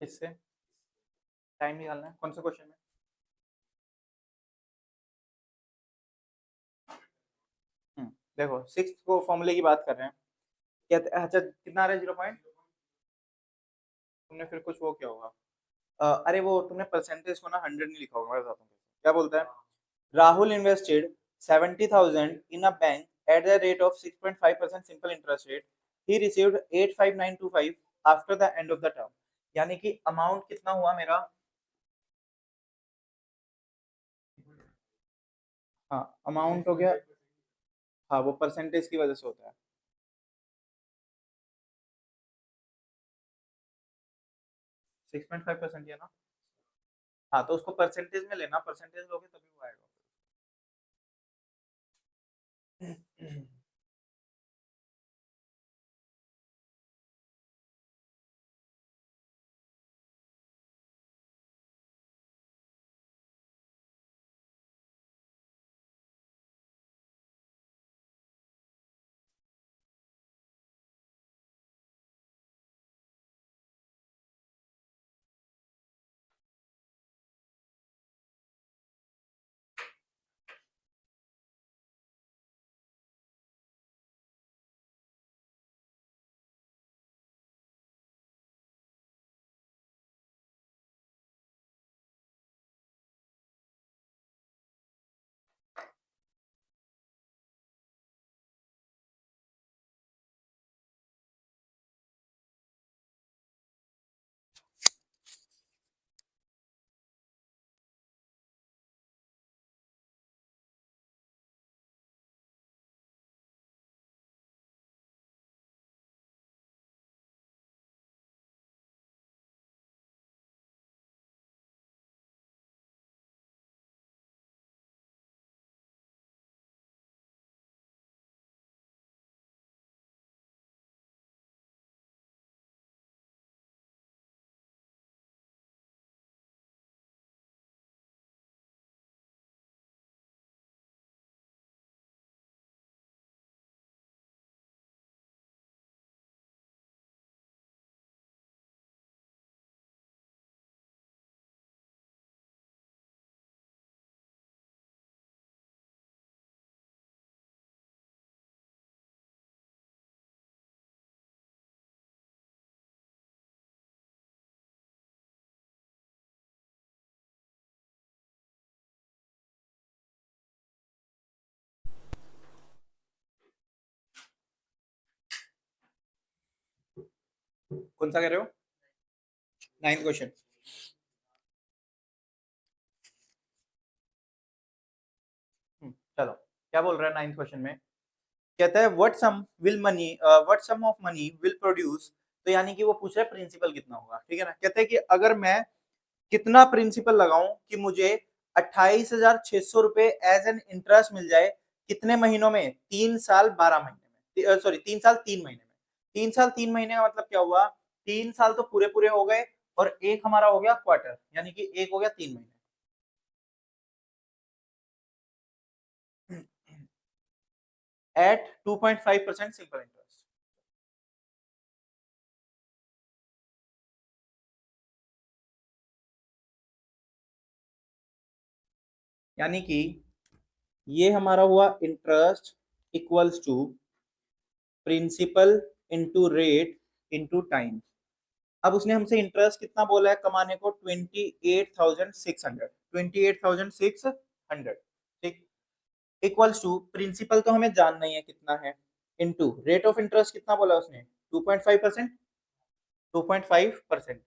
इससे टाइम निकालना है, कौन सा क्वेश्चन में। देखो 6 को फॉर्मूले की बात कर रहे हैं, कहते अच्छा कितना आ रहा है 0 पॉइंट, तुमने फिर कुछ वो क्या होगा, अरे वो तुमने परसेंटेज को ना 100 नहीं लिखा होगा, मैं बताता हूँ। क्या बोलता है, Rahul invested 70,000 in a bank at the rate of 6.5% simple interest rate, he received 85925 after the end of the term. यानी कि अमाउंट कितना हुआ मेरा, हाँ अमाउंट हो गया, हाँ वो परसेंटेज की वजह से होता है, 6.5% है ना। हाँ तो उसको परसेंटेज में लेना, परसेंटेज लोगे तभी वो आएगा। कौन सा कह रहे हो, नाइन्थ क्वेश्चन। चलो क्या बोल रहा है नाइन्थ क्वेश्चन में, कहता है what sum of money will produce, तो यानी कि वो पूछ रहा है प्रिंसिपल कितना होगा, ठीक है ना। कहते हैं कि अगर मैं कितना प्रिंसिपल लगाऊं कि मुझे 28,600 रुपए एज एन इंटरेस्ट मिल जाए, कितने महीनों में, 3 साल 12 महीने में, सॉरी 3 साल 3 महीने में। 3 साल 3 महीने का मतलब क्या हुआ, 3 साल तो पूरे पूरे हो गए और एक हमारा हो गया क्वार्टर, यानी कि एक हो गया 3 महीने। At 2.5% simple interest. यानी कि ये हमारा हुआ interest equals to principal into rate into time. अब उसने हमसे इंटरेस्ट कितना बोला है कमाने को, 28,600, 28,600, ठीक। इक्वल्स टू प्रिंसिपल तो हमें जानना ही है कितना है, इनटू रेट ऑफ इंटरेस्ट कितना बोला उसने, 2.5%, 2.5%।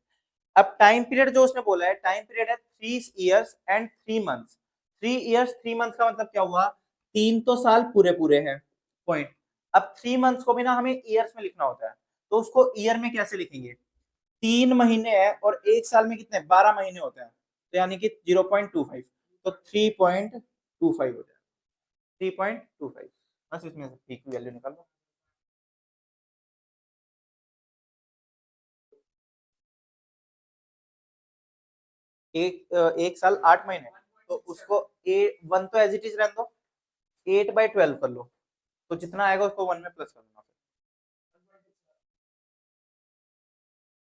अब टाइम पीरियड जो उसने बोला है, टाइम पीरियड है 3 years and 3 months। 3 years 3 months का मतलब क्या हुआ, 3 तो साल पूरे पूरे हैं, पॉइंट। अब 3 months को भी ना हमें ईयर्स में लिखना होता है, तो उसको ईयर में कैसे लिखेंगे, 3 महीने है और एक साल में कितने 12 महीने होते हैं, तो यानी कि 0.25, तो 3.25 हो जाए, 3.25। बस इसमें से ठीक वैल्यू निकाल लो। एक साल 8 महीने, तो उसको ए वन तो एज इट इज रहने दो, 8/12 कर लो, तो जितना आएगा उसको वन में प्लस कर देना।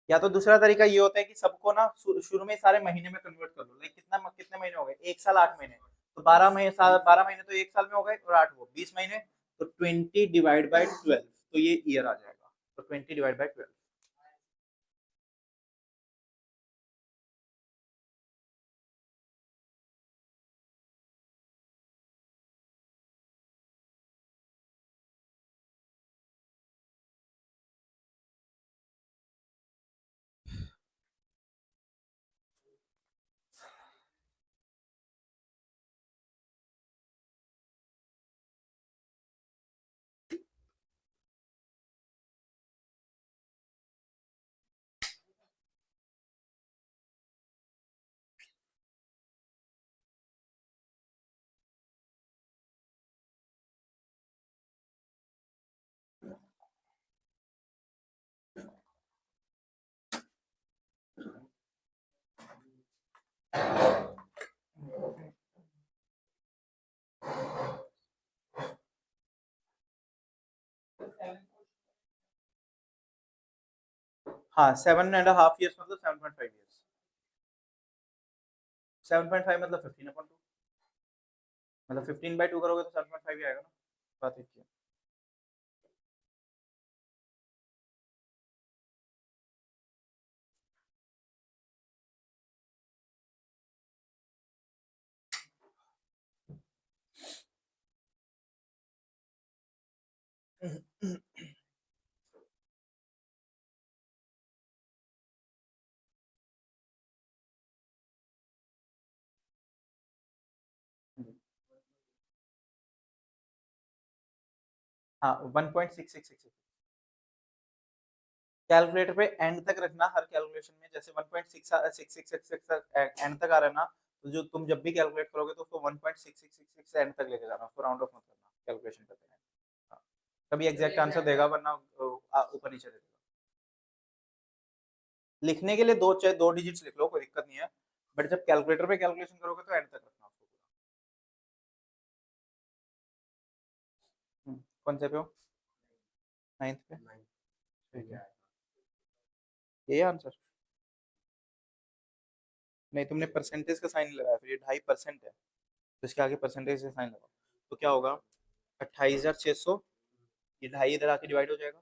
या तो दूसरा तरीका ये होता है कि सबको ना शुरू में सारे महीने में कन्वर्ट कर लो, लाइक कितना कितने महीने हो गए, एक साल 8 महीने, तो 12 महीने, 12 महीने तो एक साल में हो गए, और 8 वो 20 महीने, तो 20/12, तो ये ईयर आ जाएगा, तो 20/12। हाँ 7.5 years मतलब 7.5 years, 7.5 मतलब 15/2, मतलब 15/2 करोगे तो 7.5 ही आएगा ना, बात एक ही है। हाँ 1.6666, कैलकुलेटर पे एंड तक रखना हर कैलकुलेशन में, जैसे 1.66666 एंड तक आ रहा है ना, तो जो तुम जब भी कैलकुलेट करोगे तो उसको 1.6666 एंड तक लेके जाना, उसको राउंड ऑफ मत करना कैलकुलेशन करते हैं। हाँ, तभी एग्जैक्ट आंसर देगा, वरना ऊपर नीचे देगा। लिखने के लिए दो, चाहे 2 डिजिट्स लिख लो, कोई दिक्कत नहीं है, बट जब कैलकुलेटर पे कैलकुलेशन करोगे तो एंड तक रखना उसको पूरा। कौन से पे हो? 9th पे, ठीक है, ये आंसर। नहीं, तुमने परसेंटेज का साइन लगाया, फिर ये 2.5% है, तो इसके आगे परसेंटेज का साइन लगाओ, तो क्या होगा, 28,600, ये ढाई इधर आके डिवाइड हो जाएगा,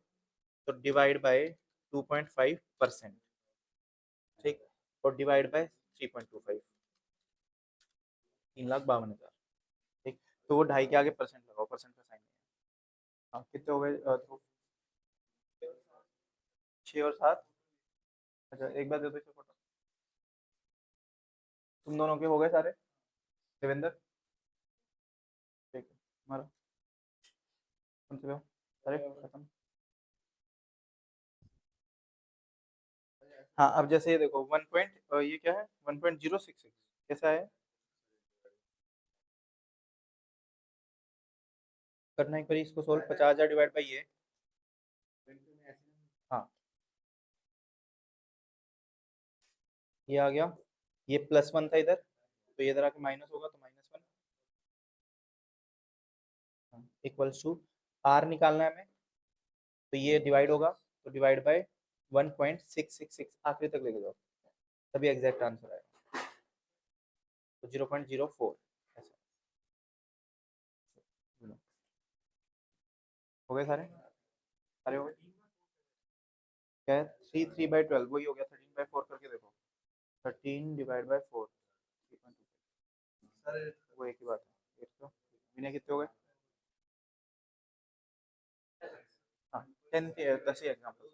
तो डिवाइड बाय 2.5%, ठीक, और डिवाइड बाय 3.25, 3,52,000, ठीक, तो वो ढाई के आगे परसेंट लगाओ, परसेंट का साइन नहीं है। हाँ कितने हो गए, तो 6 और 7, अच्छा एक बार दे दो इसे फोटो, तुम दोनों के हो गए सारे, देवेंद्र, ठीक है, हमारा कौन से हो, अरे खत्म। हाँ अब जैसे ये देखो, ये क्या है, 1.066 कैसा है, करना एक बार इसको सोल्व, 50,000 डिवाइड बाई ये, हाँ ये आ गया, ये +1 था इधर, तो ये इधर आके माइनस होगा, तो -1 इक्वल्स टू, आर निकालना है हमें, तो ये डिवाइड होगा, तो डिवाइड बाय 1.666 आखिरी तक लेके जाओ, तभी एग्जैक्ट आंसर आएगा, तो 0.04 ऐसा। हो गए सारे, सारे हो गए, क्या है, 3/12 वही हो गया, 13/4 करके देखो, 13/4, वो एक ही बात है, एक तो इन्हें कितने हो गए, हाँ 10 ही एग्जाम्पल।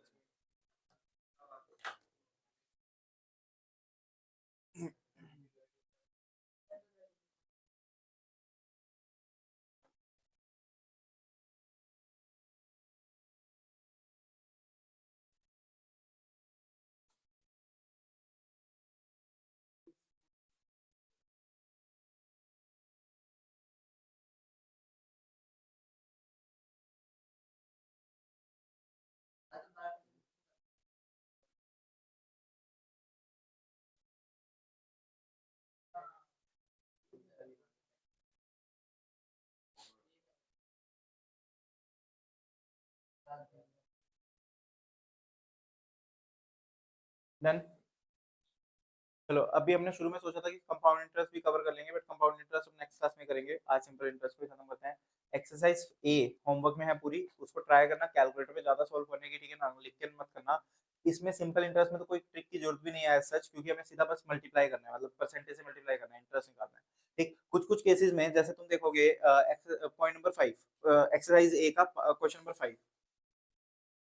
डन, चलो अभी हमने शुरू में सोचा था कि कंपाउंड इंटरेस्ट भी कवर कर लेंगे, बट कंपाउंड इंटरेस्ट हम नेक्स्ट क्लास में करेंगे, आज सिंपल इंटरेस्ट को ही खत्म करते हैं। एक्सरसाइज ए होमवर्क में है पूरी, उसको ट्राई करना कैलकुलेटर पे ज्यादा सोल्व करने की, ठीक है ना, लिख के मत करना। इसमें सिंपल इंटरेस्ट में तो कोई ट्रिक की जरूरत भी नहीं है सच, क्योंकि हमें सीधा बस मल्टीप्लाई करना है, मतलब परसेंटेज से मल्टीप्लाई करना है, इंटरेस्ट निकालना है, ठीक। कुछ कुछ केसेस में जैसे तुम देखोगे, पॉइंट नंबर 5, एक्सरसाइज ए का क्वेश्चन नंबर 5,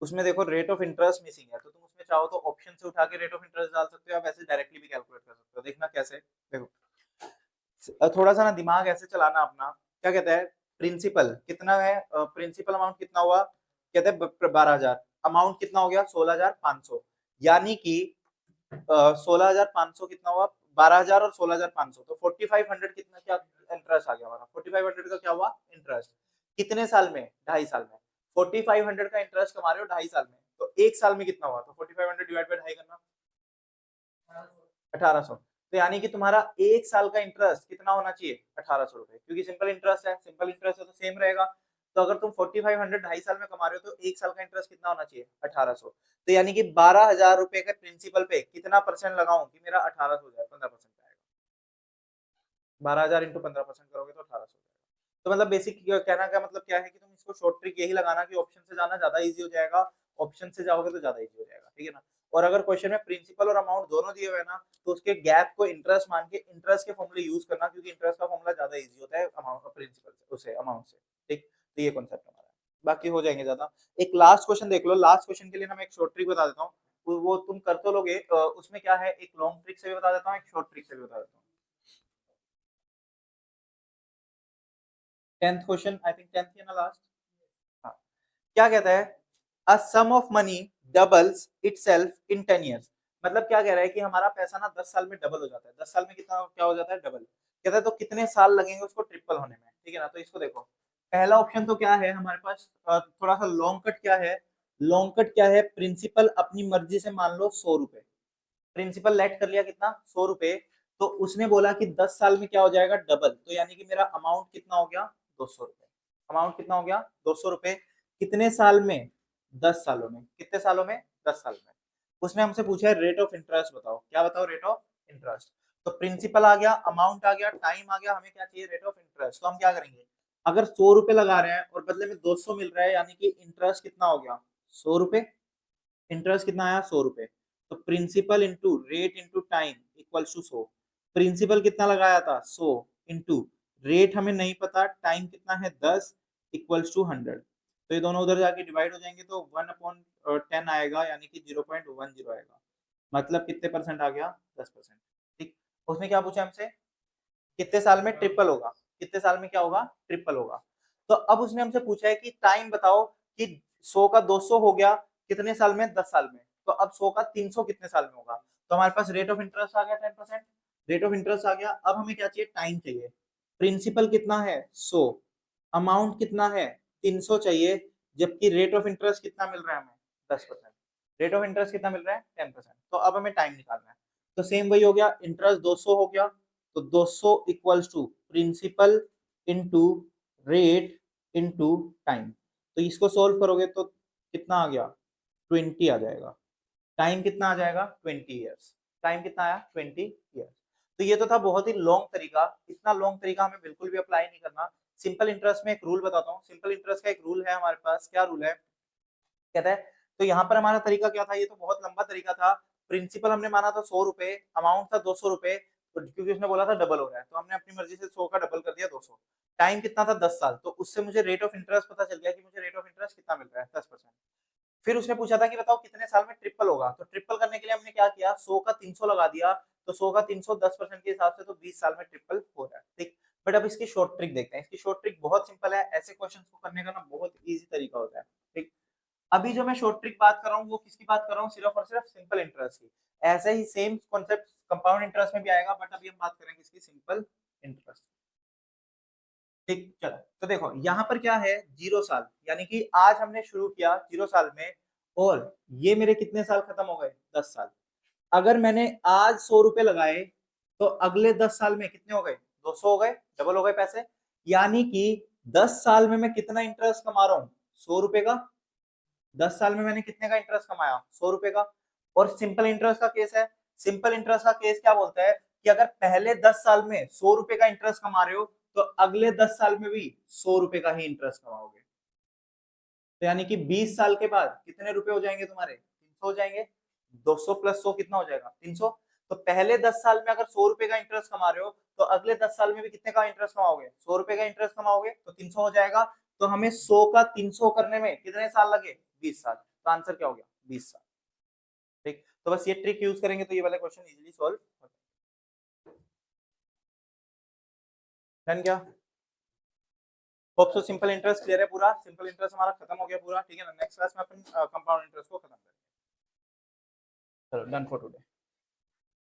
उसमें देखो रेट ऑफ इंटरेस्ट मिसिंग है, तो तुम उसमें चाहो तो ऑप्शन से उठा के रेट ऑफ इंटरेस्ट डाल सकते हो, या वैसे डायरेक्टली भी कैलकुलेट कर सकते हो, देखना कैसे, देखो थोड़ा सा ना दिमाग ऐसे चलाना अपना। क्या कहता है, प्रिंसिपल कितना है, प्रिंसिपल अमाउंट कितना हुआ, कहते हैं 12,000, अमाउंट कितना हो गया 16,500, यानी कि 16,500 कितना हुआ, 12,000 और 16,500, तो 4,500 कितना, क्या इंटरेस्ट आ गया हमारा, 4,500 का क्या हुआ इंटरेस्ट, कितने साल में, 2.5 साल में, 4,500 का इंटरेस्ट कमा रहे हो 2.5 साल में, तो एक साल में कितना हुआ, तो 4,500 डिवाइड बाई 2.5 करना, 1800, तो यानी कि तुम्हारा एक साल का इंटरेस्ट कितना होना चाहिए, 1,800 रुपए, क्योंकि सिंपल इंटरेस्ट है, सिंपल इंटरेस्ट है तो सेम रहेगा, तो अगर तुम 4500 2.5 साल में कमा रहे हो तो 1 साल का इंटरेस्ट कितना होना चाहिए? 1800। तो यानी कि 12,000 रुपए के प्रिंसिपल पे कितना परसेंट लगाऊं कि मेरा 1800 हो जाए? 15% आएगा। 12,000 इंटू 15% करोगे तो 1800 हो जाएगा। तो मतलब बेसिक कहना का मतलब क्या है कि तुम इसको शॉर्ट ट्रिक यही लगाना कि ऑप्शन से जाना ज्यादा इजी हो जाएगा, ऑप्शन से जाओगे तो ज्यादा इजी हो जाएगा, ठीक है ना। और अगर क्वेश्चन में प्रिंसिपल और अमाउंट दोनों दिए हुए ना, तो उसके गैप को इंटरेस्ट मान के इंटरेस्ट के फॉर्मूले यूज करना, क्योंकि इंटरेस्ट का फॉर्मूला ज्यादा इजी होता है अमाउंट प्रिंसिपल से, उसे अमाउंट से, ठीक। तो ये कॉन्सेप्ट हमारा है, बाकी हो जाएंगे ज्यादा। एक लास्ट क्वेश्चन देख लो, लास्ट क्वेश्चन के लिए ना मैं एक शॉर्ट ट्रिक बता देता हूँ, वो तुम कर तो लोगे, उसमें क्या है, एक लॉन्ग ट्रिक से भी बता देता हूँ, एक शॉर्ट ट्रिक से भी बता देता हूँ। 10th question, I think 10th है ना लास्ट। हाँ, क्या कहता है, a sum of money doubles itself in 10 years। मतलब क्या कह रहा है कि हमारा पैसा ना 10 साल में डबल हो जाता है। 10 साल में कितना क्या हो जाता है? डबल। कहता है तो कितने साल लगेंगे उसको ट्रिपल होने में, ठीक है ना। तो इसको देखो, पहला ऑप्शन तो क्या है हमारे पास, थोड़ा सा लॉन्ग कट क्या है, लॉन्ग कट क्या है, प्रिंसिपल अपनी मर्जी से मान लो 100 रुपए, प्रिंसिपल लेट कर लिया कितना? 100 रुपए। तो उसने बोला कि 10 साल में क्या हो जाएगा? डबल। तो यानी कि मेरा अमाउंट कितना हो गया? 200 रुपए। अमाउंट कितना हो गया? 200 रुपए। कितने साल में? 10 सालों में। कितने सालों में? 10 साल में। उसने हमसे पूछा है रेट ऑफ इंटरेस्ट बताओ। क्या बताओ? Rate of interest. तो प्रिंसिपल आ गया, अमाउंट आ गया, टाइम आ गया, हमें क्या चाहिए? Rate of interest. तो हम क्या करेंगे, अगर 100 रुपए लगा रहे हैं और बदले में 200 मिल रहा है, यानी कि इंटरेस्ट कितना हो गया? 100 रुपए। इंटरेस्ट कितना आया? 100 रुपए। तो principal into rate into time equal to 100। Principal कितना लगाया था? 100 इंटू रेट हमें नहीं पता, टाइम कितना है? 10 इक्वल टू 100। तो ये दोनों उधर जाके डिवाइड हो जाएंगे तो 1/10 आएगा, यानी कि 0.10 आएगा। मतलब कितने परसेंट आ गया? 10%, ठीक। उसने क्या पूछा हमसे, कितने साल में ट्रिपल होगा? कितने साल में क्या होगा? ट्रिपल होगा। तो अब उसने हमसे पूछा है कि टाइम बताओ कि 100 का 200 हो गया कितने साल में? 10 साल में। तो अब 100 का 300 कितने साल में होगा? तो हमारे पास रेट ऑफ इंटरेस्ट आ गया 10%, रेट ऑफ इंटरेस्ट आ गया। अब हमें क्या चाहिए? टाइम चाहिए। प्रिंसिपल कितना है? 100। अमाउंट कितना है? 300 चाहिए। जबकि रेट ऑफ इंटरेस्ट कितना मिल रहा है हमें? 10%। रेट ऑफ इंटरेस्ट कितना मिल रहा है? 10%। तो अब हमें टाइम निकालना है। तो सेम वही हो गया, इंटरेस्ट 200 हो गया, तो 200 equals to principal into rate into time. तो इसको सोल्व करोगे तो कितना आ गया? 20 आ जाएगा। टाइम कितना आ जाएगा? 20 ईयर्स। टाइम कितना आया? 20 ईयर्स। तो ये तो था बहुत ही लॉन्ग तरीका। इतना लॉन्ग तरीका हमें बिल्कुल भी अप्लाई नहीं करना। सिंपल इंटरेस्ट में एक रूल बताता हूँ। सिंपल इंटरेस्ट का एक रूल है हमारे पास। क्या रूल है? कहता है, तो यहाँ पर हमारा तरीका क्या था, ये तो बहुत लंबा तरीका था। प्रिंसिपल हमने माना था 100 रुपए, अमाउंट था 200 रुपए, तो क्योंकि उसने बोला था डबल हो रहा है तो हमने अपनी मर्जी से 100 का डबल कर दिया 200। टाइम कितना था? 10 साल। तो उससे मुझे रेट ऑफ इंटरेस्ट पता चल गया कि मुझे रेट ऑफ इंटरेस्ट कितना मिल रहा है? 10%। फिर उसने पूछा था कि बताओ कितने साल में ट्रिपल होगा। तो ट्रिपल करने के लिए हमने क्या किया, 100 का 300 लगा दिया। तो 100 का 300 10% के हिसाब से तो 20 साल में ट्रिपल हो रहा है, ठीक। बट अब इसकी शॉर्ट ट्रिक देखते हैं। इसकी शॉर्ट ट्रिक बहुत सिंपल है। ऐसे क्वेश्चंस को करने का ना बहुत इजी तरीका होता है, ठीक। अभी जो मैं शॉर्ट ट्रिक बात कर रहा हूँ वो किसकी बात कर रहा हूँ? सिर्फ और सिर्फ सिंपल इंटरेस्ट की। ऐसे ही सेम कॉन्सेप्ट कंपाउंड इंटरेस्ट में भी आएगा, बट अभी हम बात करेंगे इसकी सिंपल इंटरेस्ट, ठीक। चलो, तो देखो यहाँ पर क्या है, 0 साल, यानी कि आज हमने शुरू किया 0 साल में, और ये मेरे कितने साल खत्म हो गए? 10 साल। अगर मैंने आज 100 रुपए लगाए तो अगले 10 साल में कितने हो गए? 200 हो गए, डबल हो गए पैसे। यानी कि 10 साल में मैं कितना इंटरेस्ट कमा रहा हूँ? 100 रुपए का। 10 साल में मैंने कितने का इंटरेस्ट कमाया? 100 रुपए का। और सिंपल इंटरेस्ट का केस है। सिंपल इंटरेस्ट का केस क्या बोलता है कि अगर पहले 10 साल में 100 रुपए का इंटरेस्ट कमा रहे हो तो अगले 10 साल में भी 100 रुपए का ही इंटरेस्ट कमाओगे। तो यानी कि 20 साल के बाद कितने रुपए हो जाएंगे तुम्हारे? 300 हो जाएंगे। 200 प्लस 100 कितना हो जाएगा? 300। तो पहले 10 साल में अगर 100 रुपए का इंटरेस्ट कमा रहे हो तो अगले 10 साल में भी कितने का इंटरेस्ट कमाओगे? 100 रुपए का इंटरेस्ट कमाओगे, तो 300 हो जाएगा। तो हमें 100 का 300 करने में कितने साल लगे? 20 साल। तो आंसर क्या हो गया? 20 साल, ठीक। तो बस ये ट्रिक यूज करेंगे तो ये वाला क्वेश्चन इजीली सॉल्व हो जाएगा। क्या hope so simple interest clear है पूरा। सिंपल इंटरेस्ट हमारा खत्म हो गया पूरा, ठीक है ना। नेक्स्ट क्लास में अपन कंपाउंड इंटरेस्ट को खत्म करेंगे। चलो, डन फॉर टुडे।